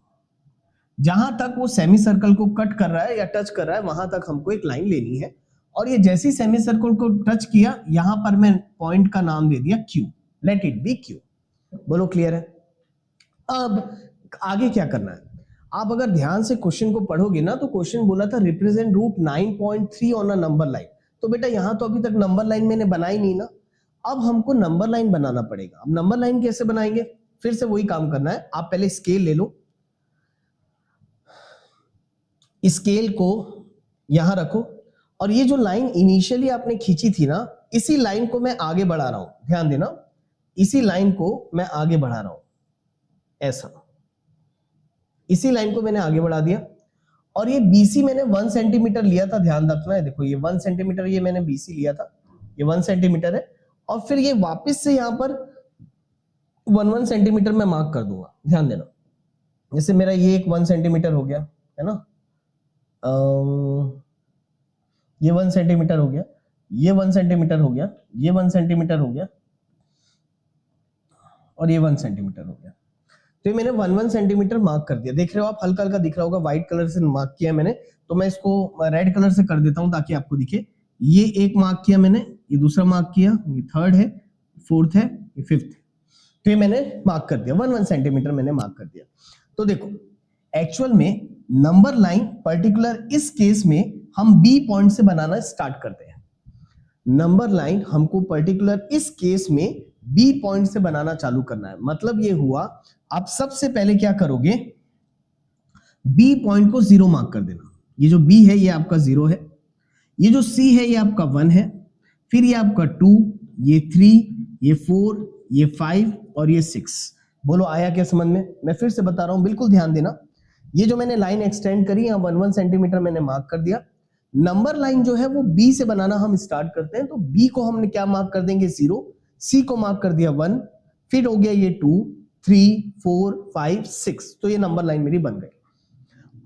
Speaker 1: जहां तक वो सेमी सर्कल को कट कर रहा है या टच कर रहा है, वहां तक हमको एक लाइन लेनी है। और ये जैसे ही सेमी सर्कल को टच किया, यहां पर मैं पॉइंट का नाम दे दिया Q, let it be Q. बोलो क्लियर है? अब आगे क्या करना है, आप अगर ध्यान से क्वेश्चन को पढ़ोगे ना, तो क्वेश्चन बोला था represent root 9.3 on a number line. तो बेटा यहां तो अभी तक नंबर लाइन मैंने बनाई नहीं ना, अब हमको नंबर लाइन बनाना पड़ेगा। अब नंबर लाइन कैसे बनाएंगे, फिर से वही काम करना है। आप पहले स्केल ले लो, स्केल को यहां रखो, और ये जो लाइन इनिशियली आपने खींची थी ना, इसी लाइन को मैं आगे बढ़ा रहा हूं। ध्यान देना, इसी लाइन को मैं आगे बढ़ा रहा हूं, ऐसा। इसी लाइन को मैंने आगे बढ़ा दिया, और ये BC मैंने 1 सेंटीमीटर लिया था, ध्यान रखना है। देखो ये 1 सेंटीमीटर ये मैंने BC लिया था, ये 1 सेंटीमीटर है। और फिर ये वापस से यहां पर 1 सेंटीमीटर में मार्क कर दूंगा। ध्यान देना, जैसे मेरा ये एक 1 सेंटीमीटर हो गया है ना, ये 1 सेंटीमीटर हो गया, ये 1 सेंटीमीटर हो गया, ये 1 सेंटीमीटर हो गया, और ये 1 सेंटीमीटर हो गया। तो ये मैंने 1 सेंटीमीटर मार्क कर दिया। देख रहे हो आप, हल्का हल्का दिख रहा होगा, व्हाइट कलर से मार्क किया मैंने। तो मैं इसको रेड कलर से कर देता हूं ताकि आपको दिखे। ये एक मार्क किया मैंने, ये दूसरा मार्क किया, ये थर्ड है, फोर्थ है, ये फिफ्थ है। तो ये मैंने मार्क कर दिया, 1 सेंटीमीटर मैंने मार्क कर दिया। तो देखो एक्चुअल में नंबर लाइन पर्टिकुलर इस केस में हम बी पॉइंट से बनाना स्टार्ट करते हैं। नंबर लाइन हमको पर्टिकुलर इस केस में बी पॉइंट से बनाना चालू करना है। मतलब ये हुआ, आप सबसे पहले क्या करोगे, बी पॉइंट को 0 मार्क कर देना। ये जो बी है ये आपका 0 है, ये जो सी है ये आपका 1 है, फिर ये आपका 2, ये 3, ये 4, ये 5 और ये 6। बोलो आया क्या समझ में? मैं फिर से बता रहा हूं, बिल्कुल ध्यान देना। ये जो मैंने लाइन एक्सटेंड करी, यहां 1 सेंटीमीटर मैंने मार्क कर दिया। नंबर लाइन जो है वो बी से बनाना हम स्टार्ट करते हैं। तो बी को हमने क्या मार्क कर देंगे, 0, सी को मार्क कर दिया 1, फिर हो गया ये 2, 3, 4, 5, 6। तो ये नंबर लाइन मेरी बन गई।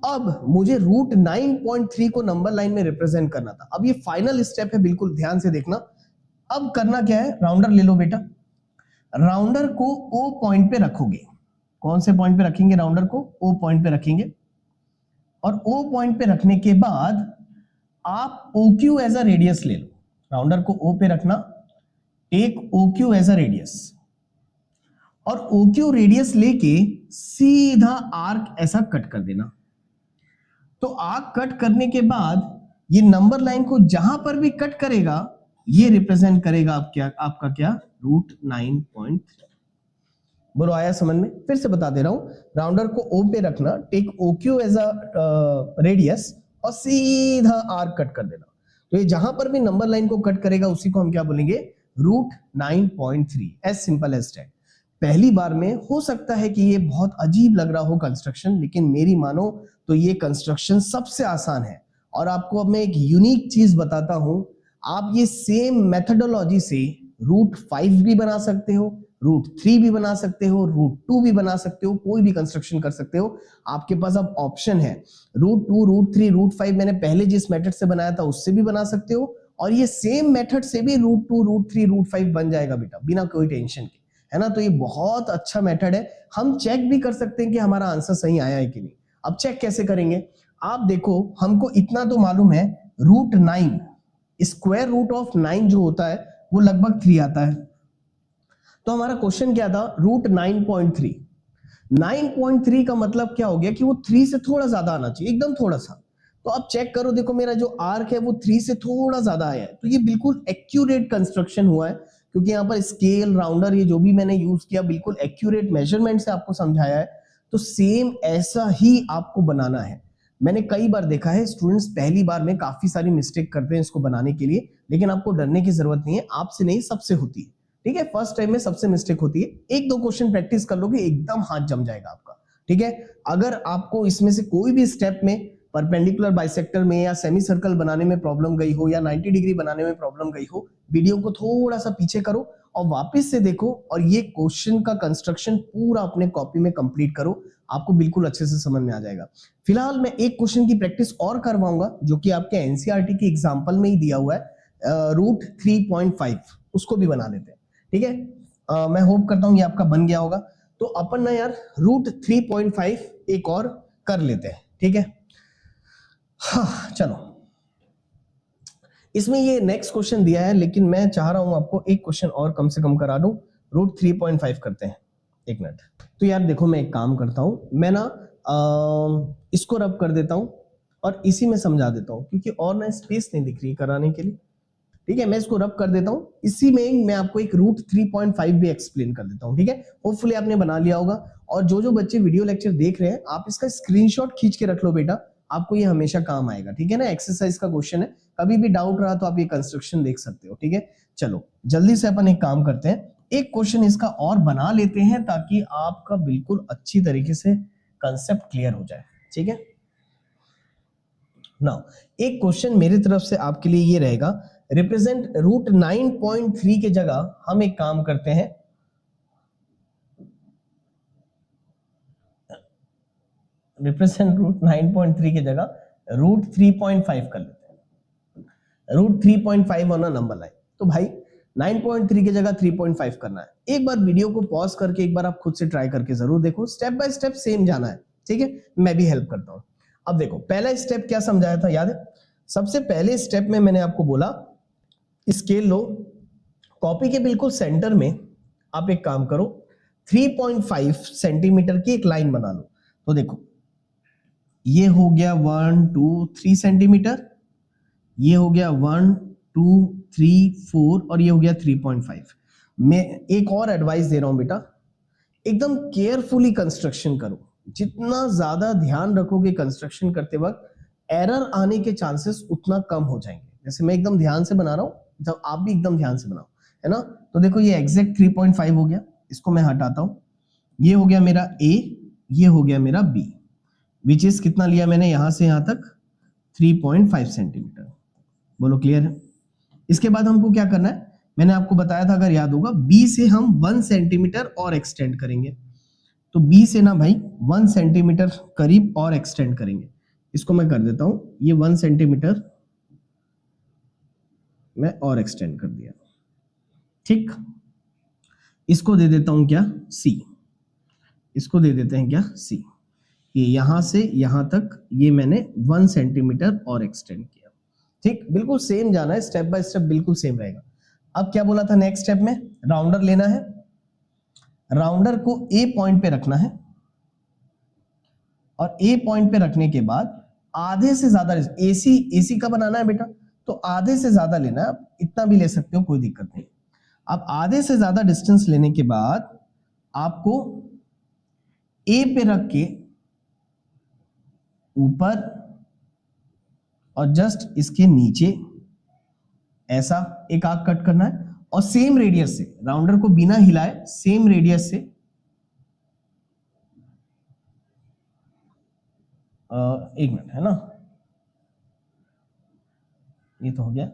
Speaker 1: अब मुझे रूट 9.3 को नंबर लाइन में रिप्रेजेंट करना था। अब ये फाइनल स्टेप है, बिल्कुल ध्यान से देखना। अब करना क्या है, राउंडर ले लो बेटा। राउंडर को ओ पॉइंट पे रखोगे। कौन से पॉइंट पे रखेंगे राउंडर को? ओ पॉइंट पे रखेंगे। और ओ पॉइंट पे रखने के बाद आप OQ एज अ रेडियस ले लो। राउंडर को ओ पे रखना, take OQ as a radius, और OQ रेडियस लेके सीधा आर्क ऐसा कट कर देना। तो आर्क कट करने के बाद ये नंबर लाइन को जहां पर भी कट करेगा, ये रिप्रेजेंट करेगा आपका क्या, रूट 9.3। बोलो आया समझ में? फिर से बता दे रहा हूं, राउंडर को ओ पे रखना, take OQ as a radius, और सीधा आर्क कट कर देना। तो ये जहां पर भी नंबर लाइन को कट करेगा उसी को हम क्या बोलेंगे, root 9.3। As simple as that. पहली बार में हो सकता है कि ये बहुत अजीब लग रहा हो कंस्ट्रक्शन, लेकिन मेरी मानो तो ये कंस्ट्रक्शन सबसे आसान है। और आपको अब मैं एक यूनिक चीज बताता हूं, आप ये सेम मेथडोलॉजी से रूट 5 भी बना सकते हो, रूट 3 भी बना सकते हो, रूट 2 भी बना सकते हो, कोई भी कंस्ट्रक्शन कर सकते हो। आपके पास अब ऑप्शन है, रूट 2, रूट 3, रूट 5 मैंने पहले जिस मेथड से बनाया था उससे भी बना सकते हो, और ये सेम मेथड से भी रूट 2, रूट 3, रूट 5 बन जाएगा बेटा, बिना कोई टेंशन के, है ना। तो ये बहुत अच्छा मेथड है। हम चेक भी कर सकते हैं कि हमारा आंसर सही आया है कि नहीं। अब चेक कैसे करेंगे, आप देखो, हमको इतना तो मालूम है, रूट 9, स्क्वायर रूट ऑफ 9 जो होता है वो लगभग 3 आता है। तो हमारा क्वेश्चन क्या था, रूट 9.3। 9.3 का मतलब क्या हो गया कि वो 3 से थोड़ा ज्यादा आना चाहिए, एकदम थोड़ा सा। तो आप चेक करो, देखो मेरा जो आर्क है वो 3 से थोड़ा ज्यादा आया है। तो ये बिल्कुल एक्यूरेट कंस्ट्रक्शन हुआ है, क्योंकि यहाँ पर स्केल, राउंडर, ये जो भी मैंने यूज किया बिल्कुल एक्यूरेट मेजरमेंट से आपको समझाया है। तो सेम ऐसा ही आपको बनाना है। मैंने कई बार देखा है स्टूडेंट्स पहली बार में काफी सारी मिस्टेक करते हैं इसको बनाने के लिए, लेकिन आपको डरने की जरूरत नहीं है, आपसे नहीं सबसे होती है। ठीक है, फर्स्ट टाइम में सबसे मिस्टेक होती है। एक दो क्वेश्चन प्रैक्टिस कर लोगे एकदम हाथ जम जाएगा आपका, ठीक है। अगर आपको इसमें से कोई भी स्टेप में परपेंडिकुलर बाइसेक्टर में या सेमी सर्कल बनाने में प्रॉब्लम गई हो या 90 डिग्री बनाने में प्रॉब्लम गई हो, वीडियो को थोड़ा सा पीछे करो और वापस से देखो और ये क्वेश्चन का कंस्ट्रक्शन पूरा अपने कॉपी में कंप्लीट करो, आपको बिल्कुल अच्छे से समझ में आ जाएगा। फिलहाल मैं एक क्वेश्चन की प्रैक्टिस और करवाऊंगा जो कि आपके एनसीईआरटी के एग्जांपल में ही दिया हुआ है, रूट 3.5, उसको भी बना लेते हैं, ठीक है। मैं होप करता हूं ये आपका बन गया होगा। तो अपन ना यार रूट 3.5 एक और कर लेते हैं, ठीक है। हाँ चलो, इसमें ये नेक्स्ट क्वेश्चन दिया है लेकिन मैं चाह रहा हूं आपको एक क्वेश्चन और कम से कम करा दूं। रूट 3.5 करते हैं, एक मिनट। तो यार देखो मैं एक काम करता हूं, मैं ना इसको रब कर देता हूं और इसी में समझा देता हूं क्योंकि और ना स्पेस नहीं दिख रही कराने के लिए, ठीक है। मैं इसको रब कर देता हूं, इसी में मैं आपको एक रूट 3.5 भी एक्सप्लेन कर देता हूं, ठीक है। होपफुली आपने बना लिया होगा। और जो जो बच्चे वीडियो लेक्चर देख रहे हैं आप इसका स्क्रीनशॉट खींच के रख लो बेटा, आपको ये हमेशा काम आएगा, ठीक है ना। एक्सरसाइज का क्वेश्चन है, कभी भी डाउट रहा तो आप ये कंस्ट्रक्शन देख सकते हो, ठीक है। चलो जल्दी से अपन एक काम करते हैं, एक क्वेश्चन इसका और बना लेते हैं ताकि आपका बिल्कुल अच्छी तरीके से कंसेप्ट क्लियर हो जाए, ठीक है। नाउ एक क्वेश्चन मेरी तरफ से आपके लिए ये रहेगा, रिप्रेजेंट रूट 9.3 के जगह हम एक काम करते हैं, रिप्रेजेंट रूट 9.3 की जगह रूट 3.5 कर लेते हैं। Root 3.5 on a number line, तो भाई 9.3 की जगह 3.5 करना है। एक बार वीडियो को पॉज करके एक बार आप खुद से ट्राई करके जरूर देखो, स्टेप बाय स्टेप सेम जाना है, ठीक है। मैं भी हेल्प करता हूं। अब देखो पहला स्टेप क्या समझाया था याद है, सबसे पहले स्टेप में मैंने आपको बोला स्केल लो, कॉपी के बिल्कुल सेंटर में आप एक काम करो 3.5 सेंटीमीटर की एक लाइन बना लो। तो देखो ये हो गया 1 2 3 सेंटीमीटर, ये हो गया 1 2 3 4 और ये हो गया 3.5। मैं एक और एडवाइस दे रहा हूं बेटा, एकदम केयरफुली कंस्ट्रक्शन करो, जितना ज्यादा ध्यान रखोगे कंस्ट्रक्शन करते वक्त एरर आने के चांसेस उतना कम हो जाएंगे। जैसे मैं एकदम ध्यान से बना रहा हूं, जब आप भी एकदम ध्यान से बनाओ, है ना। तो देखो ये एग्जैक्ट 3.5 हो गया, इसको मैं हटाता हूं, ये हो गया मेरा ए, ये हो गया मेरा बी, विच इज कितना लिया मैंने यहां से यहां तक 3.5 सेंटीमीटर। बोलो क्लियर है। इसके बाद हमको क्या करना है, मैंने आपको बताया था अगर याद होगा, बी से हम 1 सेंटीमीटर और एक्सटेंड करेंगे। तो बी से ना भाई 1 सेंटीमीटर करीब और एक्सटेंड करेंगे। इसको मैं कर देता हूं, ये 1 सेंटीमीटर मैं और एक्सटेंड कर दिया, ठीक। इसको दे देता हूं क्या सी, इसको दे देते हैं क्या सी। ये यहां से यहां तक ये मैंने 1 सेंटीमीटर और एक्सटेंड किया, ठीक। बिल्कुल सेम जाना है, स्टेप बाय स्टेप बिल्कुल सेम रहेगा। अब क्या बोला था नेक्स्ट स्टेप में, राउंडर लेना है, राउंडर को ए पॉइंट पे रखना है और ए पॉइंट पे रखने के बाद आधे से ज्यादा, एसी एसी का बनाना है बेटा तो आधे से ज्यादा लेना है, आप इतना भी ले सकते हो कोई दिक्कत नहीं। अब आधे से ज्यादा डिस्टेंस लेने के बाद आपको ए पे रख के ऊपर और जस्ट इसके नीचे ऐसा एक आर्क कट करना है और सेम रेडियस से, राउंडर को बिना हिलाए सेम रेडियस से एक मिनट, है ना, ये तो हो गया।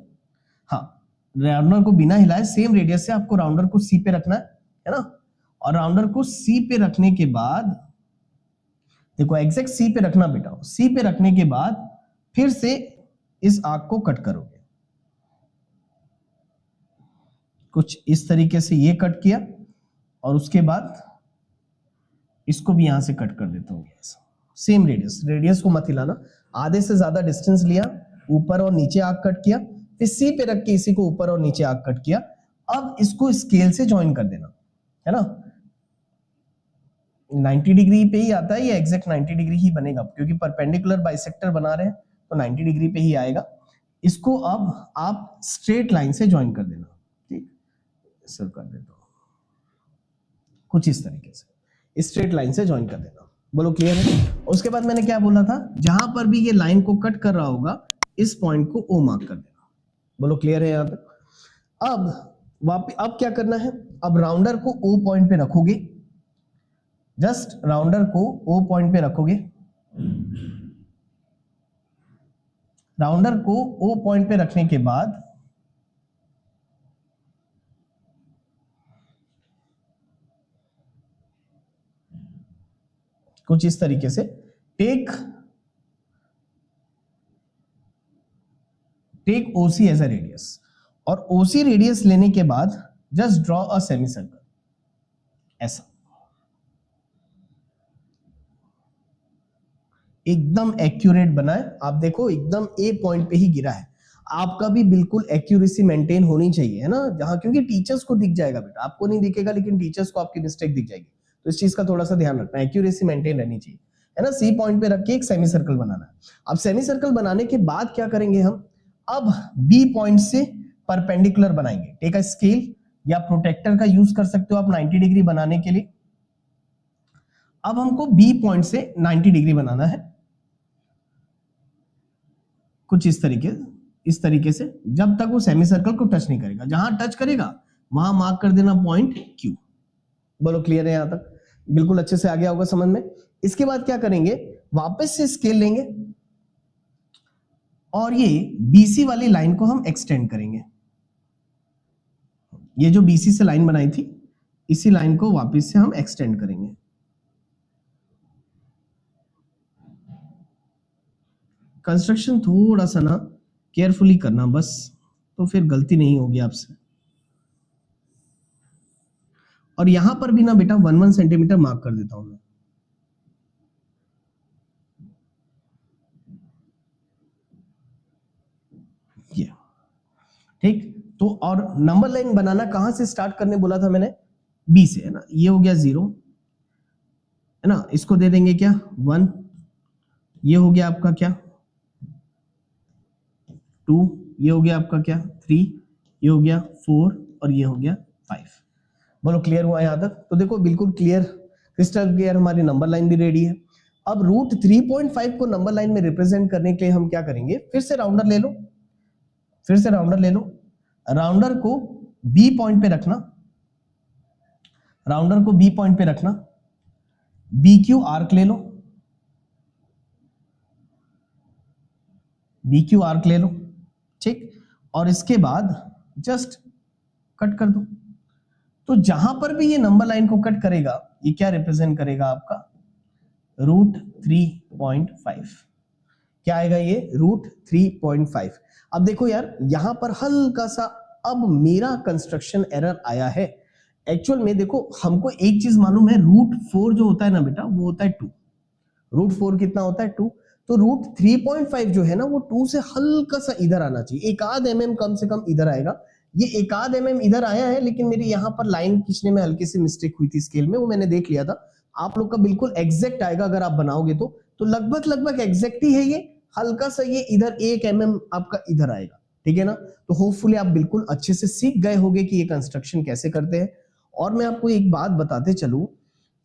Speaker 1: हाँ, राउंडर को बिना हिलाए सेम रेडियस से आपको राउंडर को सी पे रखना है ना। और राउंडर को सी पे रखने के बाद देखो एग्जैक्ट सी पे रखना बेटा, सी पे रखने के बाद फिर से इस आर्क को कट करोगे कुछ इस तरीके से, ये कट किया और उसके बाद इसको भी यहां से कट कर देता हूं, सेम रेडियस, रेडियस को मत हिलाना, आधे से ज्यादा डिस्टेंस लिया, ऊपर और नीचे आर्क कट किया, फिर सी पे रख के इसी को ऊपर और नीचे आर्क कट किया। अब इसको स्केल से ज्वाइन कर देना, है ना। 90 डिग्री पे ही आता है, ये एग्जैक्ट 90 डिग्री ही बनेगा क्योंकि परपेंडिकुलर बाइसेक्टर बना रहे हैं तो 90 डिग्री पे ही आएगा। इसको अब आप स्ट्रेट लाइन से ज्वाइन कर देना, ठीक, सर कर देता हूं कुछ इस तरीके से, स्ट्रेट लाइन से ज्वाइन कर देना। बोलो क्लियर है। उसके बाद मैंने क्या बोला था, जहां पर भी ये लाइन को कट कर रहा होगा इस पॉइंट को ओ मार्क कर देना। बोलो क्लियर है यहां तक। अब अब क्या करना है, अब राउंडर को ओ पॉइंट पे रखोगे, जस्ट राउंडर को ओ पॉइंट पे रखोगे, राउंडर को ओ पॉइंट पे रखने के बाद कुछ इस तरीके से take OC as a radius, और ओसी रेडियस लेने के बाद just draw a semi circle, ऐसा एकदम एक्यूरेट बनाए। आप देखो एकदम ए पॉइंट पे ही गिरा है, आपका भी बिल्कुल एक्यूरेसी मेंटेन होनी चाहिए, है ना, जहां, क्योंकि टीचर्स को दिख जाएगा बेटा, आपको नहीं दिखेगा लेकिन टीचर्स को आपकी मिस्टेक दिख जाएगी, तो इस चीज का थोड़ा सा ध्यान रखना, एक्यूरेसी मेंटेन रहनी चाहिए, है ना। सी पॉइंट पे रख के एक सेमी सर्कल बनाना है। अब सेमी सर्कल बनाने के बाद क्या करेंगे हम, अब बी पॉइंट से परपेंडिकुलर बनाएंगे। टेक अ स्केल या प्रोटेक्टर का यूज कर सकते हो आप 90 डिग्री बनाने के लिए। अब हमको बी पॉइंट से 90 डिग्री बनाना है, कुछ इस तरीके से, जब तक वो सेमी सर्कल को टच नहीं करेगा, जहां टच करेगा वहां मार्क कर देना पॉइंट क्यू। बोलो क्लियर है यहां तक, बिल्कुल अच्छे से आ गया होगा समझ में। इसके बाद क्या करेंगे, वापस से स्केल लेंगे और ये बीसी वाली लाइन को हम एक्सटेंड करेंगे। ये जो बीसी से लाइन बनाई थी, इसी लाइन को वापस से हम एक्सटेंड करेंगे। कंस्ट्रक्शन थोड़ा सा ना केयरफुली करना बस, तो फिर गलती नहीं होगी आपसे। और यहां पर भी ना बेटा 1 सेंटीमीटर मार्क कर देता हूं मैं। ये ठीक, तो और नंबर लाइन बनाना कहां से स्टार्ट करने बोला था मैंने, बी से, है ना। ये हो गया 0, है ना, इसको दे देंगे क्या 1, ये हो गया आपका क्या 2, ये हो गया आपका क्या 3, ये हो गया 4 और ये हो गया 5। बोलो क्लियर हुआ यहां तक, तो देखो बिल्कुल क्लियर, क्रिस्टल क्लियर, हमारी नंबर लाइन भी रेडी है। अब रूट 3.5 को नंबर लाइन में रिप्रेजेंट करने के लिए हम क्या करेंगे, फिर से राउंडर ले लो, फिर से राउंडर ले लो, राउंडर को बी पॉइंट पे रखना, राउंडर को बी पॉइंट पे रखना, बी क्यू आर्क ले लो, बी क्यू आर्क ले लो, ठीक, और इसके बाद जस्ट कट कर दो। तो जहां पर भी ये नंबर लाइन को कट करेगा, ये क्या रिप्रेजेंट करेगा आपका रूट 3.5, क्या आएगा ये रूट 3.5। अब देखो यार यहां पर हल्का सा अब मेरा कंस्ट्रक्शन एरर आया है। एक्चुअल में देखो हमको एक चीज मालूम है, रूट 4 जो होता है ना बेटा वो होता है 2, रूट 4 कितना होता है 2, तो रूट 3.5 जो है ना वो 2 से हल्का सा इधर आना चाहिए, एक आध mm कम से कम इधर आएगा। ये एक आध mm इधर आया है, लेकिन मेरी यहां पर लाइन खींचने में हल्की सी मिस्टेक हुई थी स्केल में, वो मैंने देख लिया था। आप लोग का बिल्कुल एग्जैक्ट आएगा अगर आप बनाओगे तो लगभग एग्जैक्ट ही है ये, हल्का सा ये इधर 1 mm आपका इधर आएगा, ठीक है ना। तो होपफुली आप बिल्कुल अच्छे से सीख गए होंगे कि ये कंस्ट्रक्शन कैसे करते हैं। और मैं आपको एक बात बताते चलूं,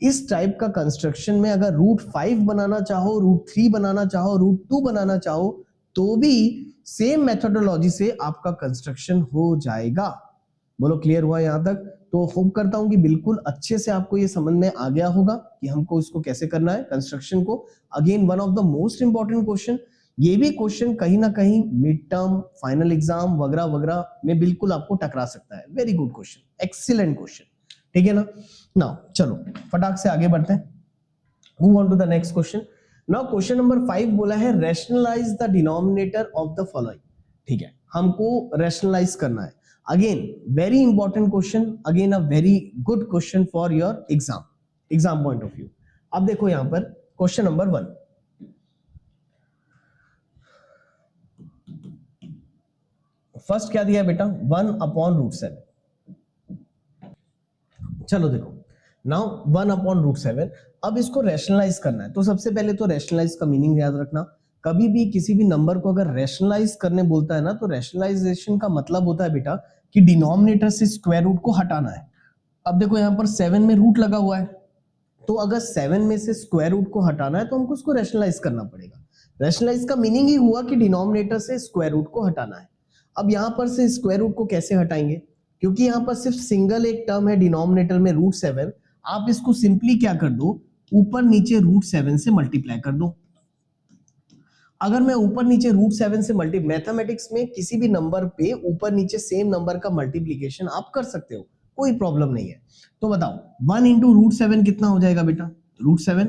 Speaker 1: इस टाइप का कंस्ट्रक्शन में अगर रूट 5 बनाना चाहो, रूट 3 बनाना चाहो, रूट 2 बनाना चाहो, तो भी सेम मेथोडोलॉजी से आपका कंस्ट्रक्शन हो जाएगा। बोलो क्लियर हुआ यहां तक, तो होप करता हूं कि बिल्कुल अच्छे से आपको ये समझ में आ गया होगा कि हमको इसको कैसे करना है कंस्ट्रक्शन को। Again one of the most important question, ये भी क्वेश्चन कहीं ना कहीं मिड टर्म, फाइनल एग्जाम वगैरह वगैरह में बिल्कुल आपको टकरा सकता है। Very good question, excellent question, ठीक है ना। नाउ चलो फटाक से आगे बढ़ते हैं, move on to the next question. Now question number 5 बोला है rationalise the denominator of the following, ठीक है, हमको रैशनलाइज करना है। Again very important question, again a very good question for your exam point of view. अब देखो यहां पर क्वेश्चन नंबर 1, फर्स्ट क्या दिया बेटा 1/√7। चलो देखो नाउ 1/√7, अब इसको रैशनलाइज करना है, तो सबसे पहले तो रैशनलाइज का मीनिंग याद रखना। कभी भी किसी भी नंबर को अगर रैशनलाइज करने बोलता है ना, तो रैशनलाइजेशन का मतलब होता है बेटा कि डिनोमिनेटर से स्क्वायर रूट को हटाना है। अब देखो यहां पर 7 में रूट लगा हुआ है, तो अगर 7 में से स्क्वायर रूट को हटाना है तो हमको उसको रैशनलाइज करना पड़ेगा। रैशनलाइज का मीनिंग ही हुआ कि डिनोमिनेटर से स्क्वायर रूट को हटाना है। अब यहां पर से स्क्वायर रूट को कैसे हटाएंगे, क्योंकि यहाँ पर सिर्फ सिंगल एक टर्म है डिनोमिनेटर में √7, आप इसको सिंपली क्या कर दो, ऊपर नीचे √7 से मल्टीप्लाई कर दो। अगर मैं ऊपर नीचे √7 से मैथमेटिक्स में किसी भी नंबर पे ऊपर नीचे सेम नंबर का मल्टीप्लीकेशन आप कर सकते हो, कोई प्रॉब्लम नहीं है। तो बताओ 1 इंटू √7 कितना हो जाएगा बेटा, √7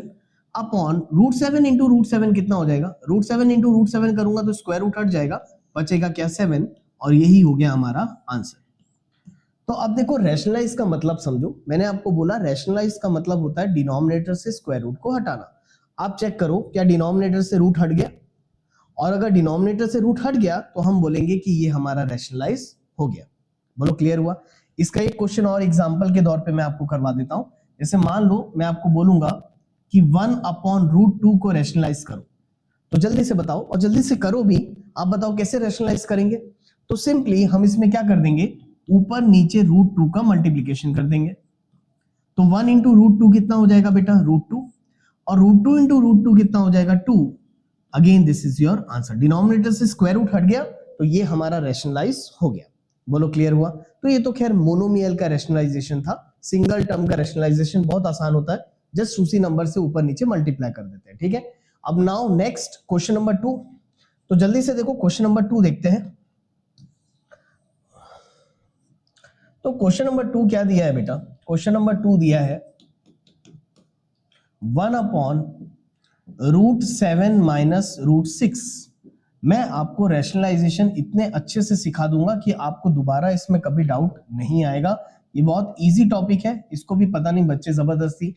Speaker 1: अपॉन √7 इंटू √7 कितना हो जाएगा, √7 इंटू √7 करूंगा तो स्क्वायर रूट हट जाएगा, बचेगा क्या 7, और यही हो गया हमारा आंसर। तो अब देखो रैशनलाइज का मतलब समझो, मैंने आपको बोला रैशनलाइज का मतलब होता है डिनोमिनेटर से स्क्वायर रूट को हटाना। आप चेक करो क्या डिनोमिनेटर से रूट हट गया, और अगर डिनोमिनेटर से रूट हट गया तो हम बोलेंगे कि ये हमारा रैशनलाइज हो गया। बोलो क्लियर हुआ। इसका एक क्वेश्चन और एग्जांपल के तौर पे मैं आपको करवा देता हूं। जैसे मान लो मैं आपको बोलूंगा कि 1/√2 को रैशनलाइज करो, तो जल्दी से बताओ, और जल्दी से करो भी। आप बताओ कैसे रैशनलाइज करेंगे। तो सिंपली हम इसमें क्या कर देंगे, ऊपर नीचे √2 का मल्टीप्लीकेशन कर देंगे। तो 1 इंटू √2 कितना हो जाएगा बेटा, √2, और √2 इंटू √2 कितना हो जाएगा 2। Again this is your answer. Denominator से स्क्वायर रूट हट गया तो ये हमारा रैशनलाइज हो गया। बोलो क्लियर हुआ। तो ये तो खैर मोनोमियल का रैशनलाइजेशन था। सिंगल टर्म का रैशनलाइजेशन बहुत आसान होता है, जस्ट उसी नंबर से ऊपर नीचे मल्टीप्लाई कर देते हैं, ठीक है। अब नाउ नेक्स्ट क्वेश्चन नंबर 2। तो जल्दी से देखो क्वेश्चन नंबर 2 देखते हैं। तो क्वेश्चन नंबर 2 क्या दिया है बेटा, क्वेश्चन नंबर 2 दिया है 1/√7 माइनस √6। मैं आपको रैशनलाइजेशन इतने अच्छे से सिखा दूंगा कि आपको दोबारा इसमें कभी डाउट नहीं आएगा। ये बहुत इजी टॉपिक है, इसको भी पता नहीं बच्चे जबरदस्ती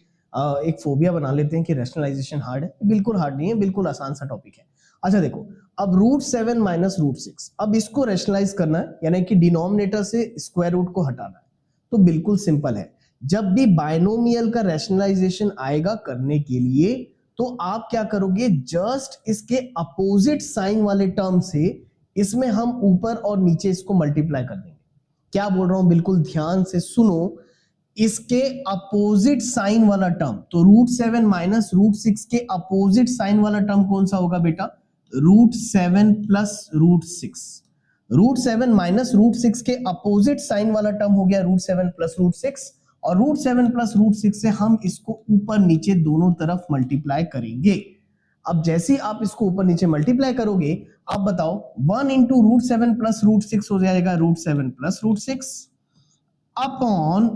Speaker 1: एक फोबिया बना लेते हैं कि रैशनलाइजेशन हार्ड है। बिल्कुल हार्ड नहीं है, बिल्कुल आसान सा टॉपिक है। अच्छा देखो, अब √7 माइनस √6, अब इसको रैशनलाइज करना है, यानी कि डिनोमिनेटर से स्क्वायर रूट को हटाना है। तो बिल्कुल सिंपल है, जब भी बाइनोमियल का रैशनलाइजेशन आएगा करने के लिए, तो आप क्या करोगे, जस्ट इसके अपोजिट साइन वाले टर्म से इसमें हम ऊपर और नीचे इसको मल्टीप्लाई कर देंगे। क्या बोल रहा हूं, बिल्कुल ध्यान से सुनो। इसके अपोजिट साइन वाला टर्म, तो √7 माइनस √6 के अपोजिट साइन वाला टर्म कौन सा होगा बेटा, √7 प्लस √6। √7 माइनस √6 के अपोजिट साइन वाला टर्म हो गया √7 प्लस √6, और √7 प्लस √6 से हम इसको ऊपर नीचे दोनों तरफ मल्टीप्लाई करेंगे। अब जैसे आप इसको ऊपर नीचे मल्टीप्लाई करोगे, आप बताओ 1 इंटू √7 प्लस √6 हो जाएगा √7 प्लस √6 अपॉन,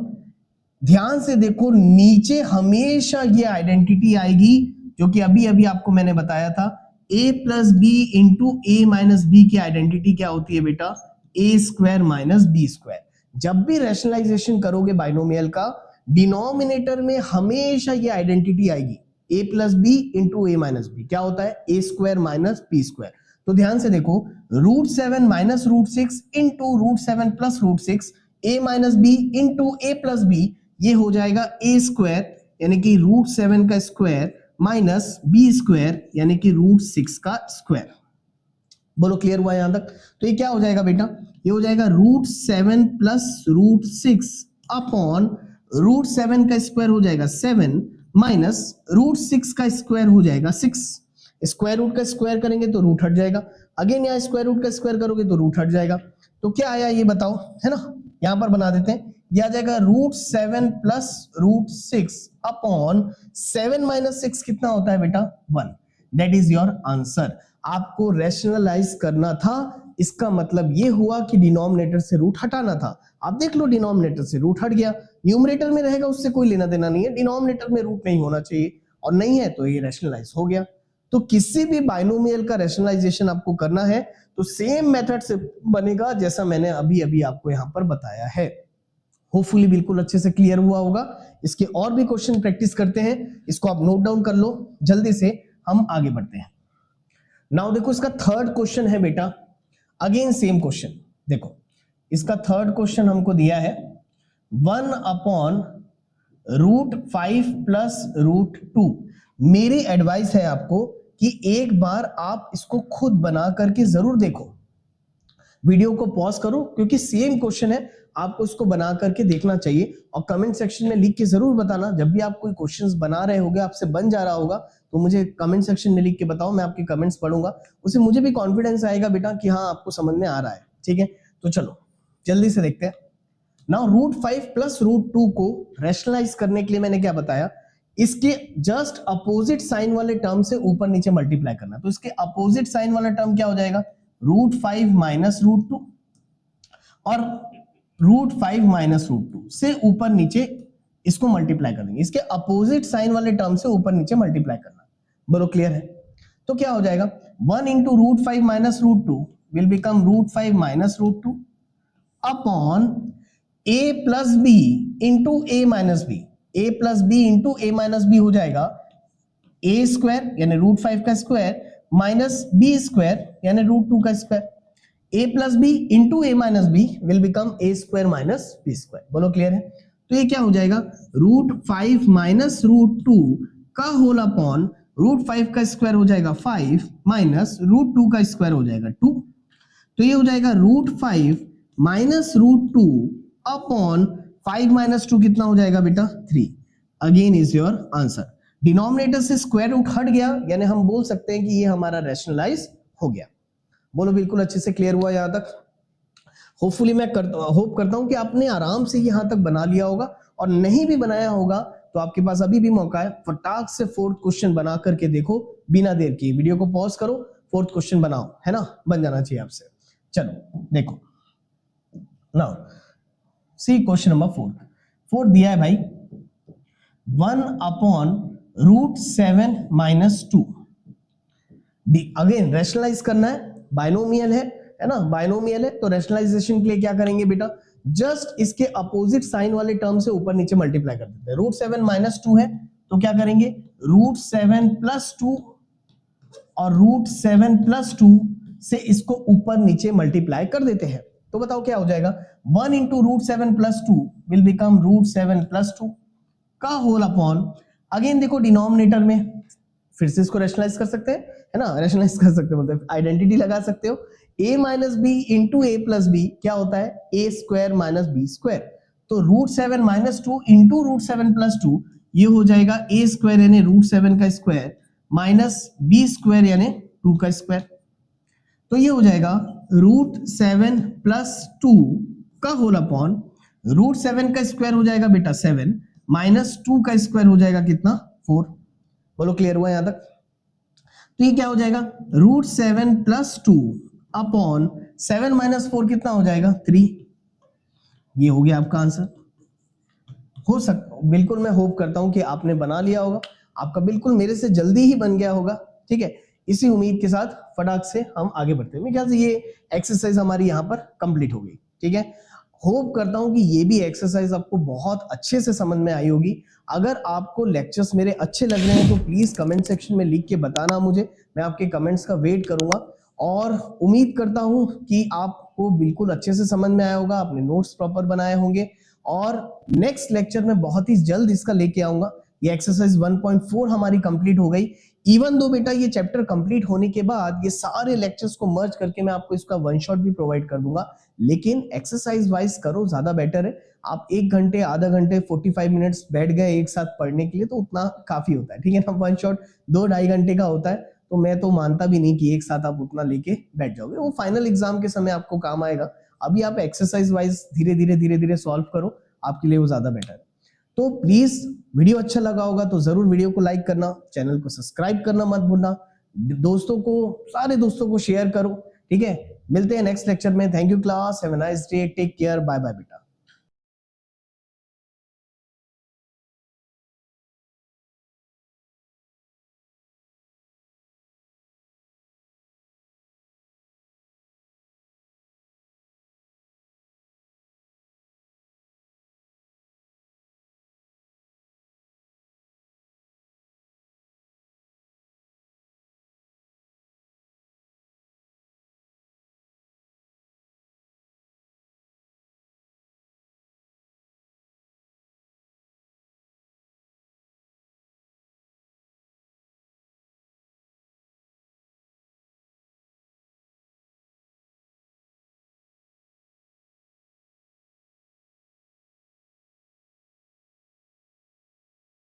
Speaker 1: ध्यान से देखो नीचे हमेशा ये आइडेंटिटी आएगी जो कि अभी अभी आपको मैंने बताया था, a plus B into A minus B की आइडेंटिटी क्या होती है बेटा, a square minus B square. जब भी रैशनलाइजेशन करोगे बाइनोमियल का, डिनोमिनेटर में हमेशा ये आइडेंटिटी आएगी, a plus B into A minus B क्या होता है, a square minus B square. तो ध्यान से देखो, √7 minus √6 into √7 plus √6, a minus B into A plus B, ये हो जाएगा a स्क्वायर यानी कि √7 का स्क्वायर माइनस बी स्क्वायर यानी कि √6 का स्क्वायर। बोलो क्लियर हुआ यहां तक। तो ये क्या हो जाएगा बेटा, ये हो जाएगा √7 प्लस √6 अपॉन √7 का स्क्वायर हो जाएगा 7 माइनस √6 का स्क्वायर हो जाएगा 6। स्क्वायर रूट का स्क्वायर करेंगे तो रूट हट जाएगा, अगेन यहाँ स्क्वायर रूट का स्क्वायर करोगे तो रूट हट जाएगा। तो क्या आया ये बताओ, है ना, यहां पर बना देते हैं, यह आ जाएगा √7 प्लस √6 अपॉन 7 माइनस 6 कितना होता है बेटा, 1। That is your answer. आपको रैशनलाइज करना था, इसका मतलब ये हुआ कि डिनोमिनेटर से रूट हटाना था। आप देख लो डिनोमिनेटर से रूट हट गया, न्यूमरेटर में रहेगा उससे कोई लेना देना नहीं है, डिनोमिनेटर में रूट नहीं होना चाहिए, और नहीं है तो ये रैशनलाइज हो गया। तो किसी भी बाइनोमियल का रैशनलाइजेशन आपको करना है तो सेम मेथड से बनेगा जैसा मैंने अभी अभी आपको यहां पर बताया है। होपफुली बिल्कुल अच्छे से क्लियर हुआ होगा। इसके और भी क्वेश्चन प्रैक्टिस करते हैं, इसको आप नोट डाउन कर लो, जल्दी से हम आगे बढ़ते हैं। नाउ देखो इसका थर्ड क्वेश्चन है बेटा, अगेन सेम क्वेश्चन। देखो इसका थर्ड क्वेश्चन हमको दिया है 1/√5 प्लस √2। मेरी एडवाइस है आपको कि एक बार आप इसको खुद बना करके जरूर देखो, वीडियो को पॉज करो क्योंकि सेम क्वेश्चन है, आपको इसको बना करके देखना चाहिए, और कमेंट सेक्शन में लिख के जरूर बताना। जब भी आप कोई क्वेश्चंस बना रहे होगे, आपसे बन जा रहा होगा, तो मुझे कमेंट सेक्शन में लिख के बताओ, मैं आपके कमेंट्स पढ़ूंगा, उससे मुझे भी कॉन्फिडेंस आएगा बेटा कि हाँ आपको समझ में आ रहा है। ठीक है, तो चलो जल्दी से देखते हैं। नाउ रूट 5 प्लस रूट 2 को रैशनलाइज करने के लिए मैंने क्या बताया, इसके जस्ट अपोजिट साइन वाले टर्म से ऊपर नीचे मल्टीप्लाई करना। तो इसके अपोजिट साइन वाला टर्म क्या हो जाएगा, रूट 5 माइनस रूट 2, और रूट 5 माइनस रूट 2 से ऊपर नीचे इसको मल्टीप्लाई कर देंगे, इसके अपोजिट साइन वाले टर्म से ऊपर नीचे मल्टीप्लाई करना। बोलो क्लियर है? तो क्या हो जाएगा, 1 into root 5 minus root 2 will become root 5 minus root 2 upon a plus B into A minus B. A plus B into A minus B हो जाएगा a स्क्वायर यानी रूट 5 का स्क्वायर माइनस बी स्क्वायर यानी root 2 का square. a plus B into A minus B will become a square minus B square. बोलो clear है? तो ये क्या हो जाएगा, रूट 5 माइनस रूट 2 का होल अपॉन रूट 5 का स्क्वायर हो जाएगा 5 माइनस रूट 2 का स्क्वायर हो जाएगा 2। तो ये हो जाएगा root 5 minus root 2 upon 5 minus 2 कितना हो जाएगा बेटा, 3। Again is your answer. Denominator से स्क्वायर रूट हट गया, यानी हम बोल सकते हैं कि ये हमारा रैशनलाइज हो गया। बोलो बिल्कुल अच्छे से क्लियर हुआ यहां तक? होपफुली मैं होप करता हूं कि आपने आराम से यहां तक बना लिया होगा, और नहीं भी बनाया होगा तो आपके पास अभी भी मौका है, फटाक से फोर्थ क्वेश्चन बना करके देखो बिना देर किए। वीडियो को पॉज करो, फोर्थ क्वेश्चन बनाओ, है ना, बन जाना चाहिए आपसे। चलो देखो नाउ सी क्वेश्चन नंबर 4 दिया है भाई, 1 upon root 7 minus 2। Again rationalise करना है, बाइनोमियल है ना, बाइनोमियल है, तो रैशनलाइजेशन के लिए क्या करेंगे बेटा, जस्ट इसके अपोजिट साइन वाले टर्म से ऊपर नीचे मल्टीप्लाई कर देते हैं। रूट 7 माइनस 2 है तो क्या करेंगे, रूट 7 प्लस 2 और रूट 7 प्लस 2 से इसको ऊपर नीचे मल्टीप्लाई कर देते हैं। तो बताओ क्या हो जाएगा, 1 into root 7 plus 2 will become root 7 plus 2 का होल अपॉन, अगेन देखो डिनोमिनेटर में फिर से इसको रैशनलाइज कर सकते हैं, है ना, रैशनलाइज कर सकते हो मतलब आइडेंटिटी लगा सकते हो। a minus B into A plus B क्या होता है, ए स्क्वायर माइनस बी स्क्वायर। तो root 7 minus 2 into root 7 plus 2 ये हो जाएगा ए स्क्वायर यानी रूट 7 का स्क्वायर माइनस बी स्क्वायर यानी 2 का स्क्वायर। तो ये हो जाएगा रूट 7 प्लस 2 का होल अपॉन रूट 7 का स्क्वायर हो जाएगा बेटा 7 माइनस 2 का स्क्वायर हो जाएगा कितना, 4। बोलो क्लियर हुआ यहां तक? तो ये क्या हो जाएगा, रूट 7 प्लस 2 अपॉन 7 माइनस 4 कितना हो जाएगा, 3। ये हो गया आपका आंसर। हो सकता बिल्कुल, मैं होप करता हूं कि आपने बना लिया होगा, आपका बिल्कुल मेरे से जल्दी ही बन गया होगा। ठीक है, इसी उम्मीद के साथ फटाक से हम आगे बढ़ते हैं। मेरे ख्याल से ये एक्सरसाइज हमारी यहाँ पर कंप्लीट हो गई। ठीक है, होप करता हूं कि ये भी एक्सरसाइज आपको बहुत अच्छे से समझ में आई होगी। अगर आपको लेक्चर्स मेरे अच्छे लग रहे हैं तो प्लीज कमेंट सेक्शन में लिख के बताना मुझे, मैं आपके कमेंट्स का वेट करूंगा। और उम्मीद करता हूं कि आपको बिल्कुल अच्छे से समझ में आया होगा, आपने नोट्स प्रॉपर बनाए होंगे, और नेक्स्ट लेक्चर में बहुत ही जल्द इसका लेके आऊंगा। ये एक्सरसाइज 1.4 हमारी कंप्लीट हो गई। इवन दो बेटा ये चैप्टर कंप्लीट होने के बाद ये सारे लेक्चर्स को मर्ज करके मैं आपको इसका वन शॉट भी प्रोवाइड कर दूंगा, लेकिन एक्सरसाइज वाइज करो, ज्यादा बेटर है। आप 1 घंटे आधा घंटे 45 मिनट्स बैठ गए एक साथ पढ़ने के लिए तो उतना काफी होता है। ठीक है ना, वन शॉट 2-2.5 घंटे का होता है, तो मैं तो मानता भी नहीं कि एक साथ आप उतना लेके बैठ जाओगे, वो फाइनल एग्जाम के समय आपको काम आएगा। अभी आप एक्सरसाइज वाइज धीरे धीरे सॉल्व करो, आपके लिए वो ज्यादा बेटर है। तो प्लीज वीडियो अच्छा लगा होगा तो जरूर वीडियो को लाइक करना, चैनल को सब्सक्राइब करना मत भूलना, दोस्तों को, सारे दोस्तों को शेयर करो। ठीक है, मिलते हैं नेक्स्ट लेक्चर में। Thank you class, have a nice day, take care, bye bye बेटा।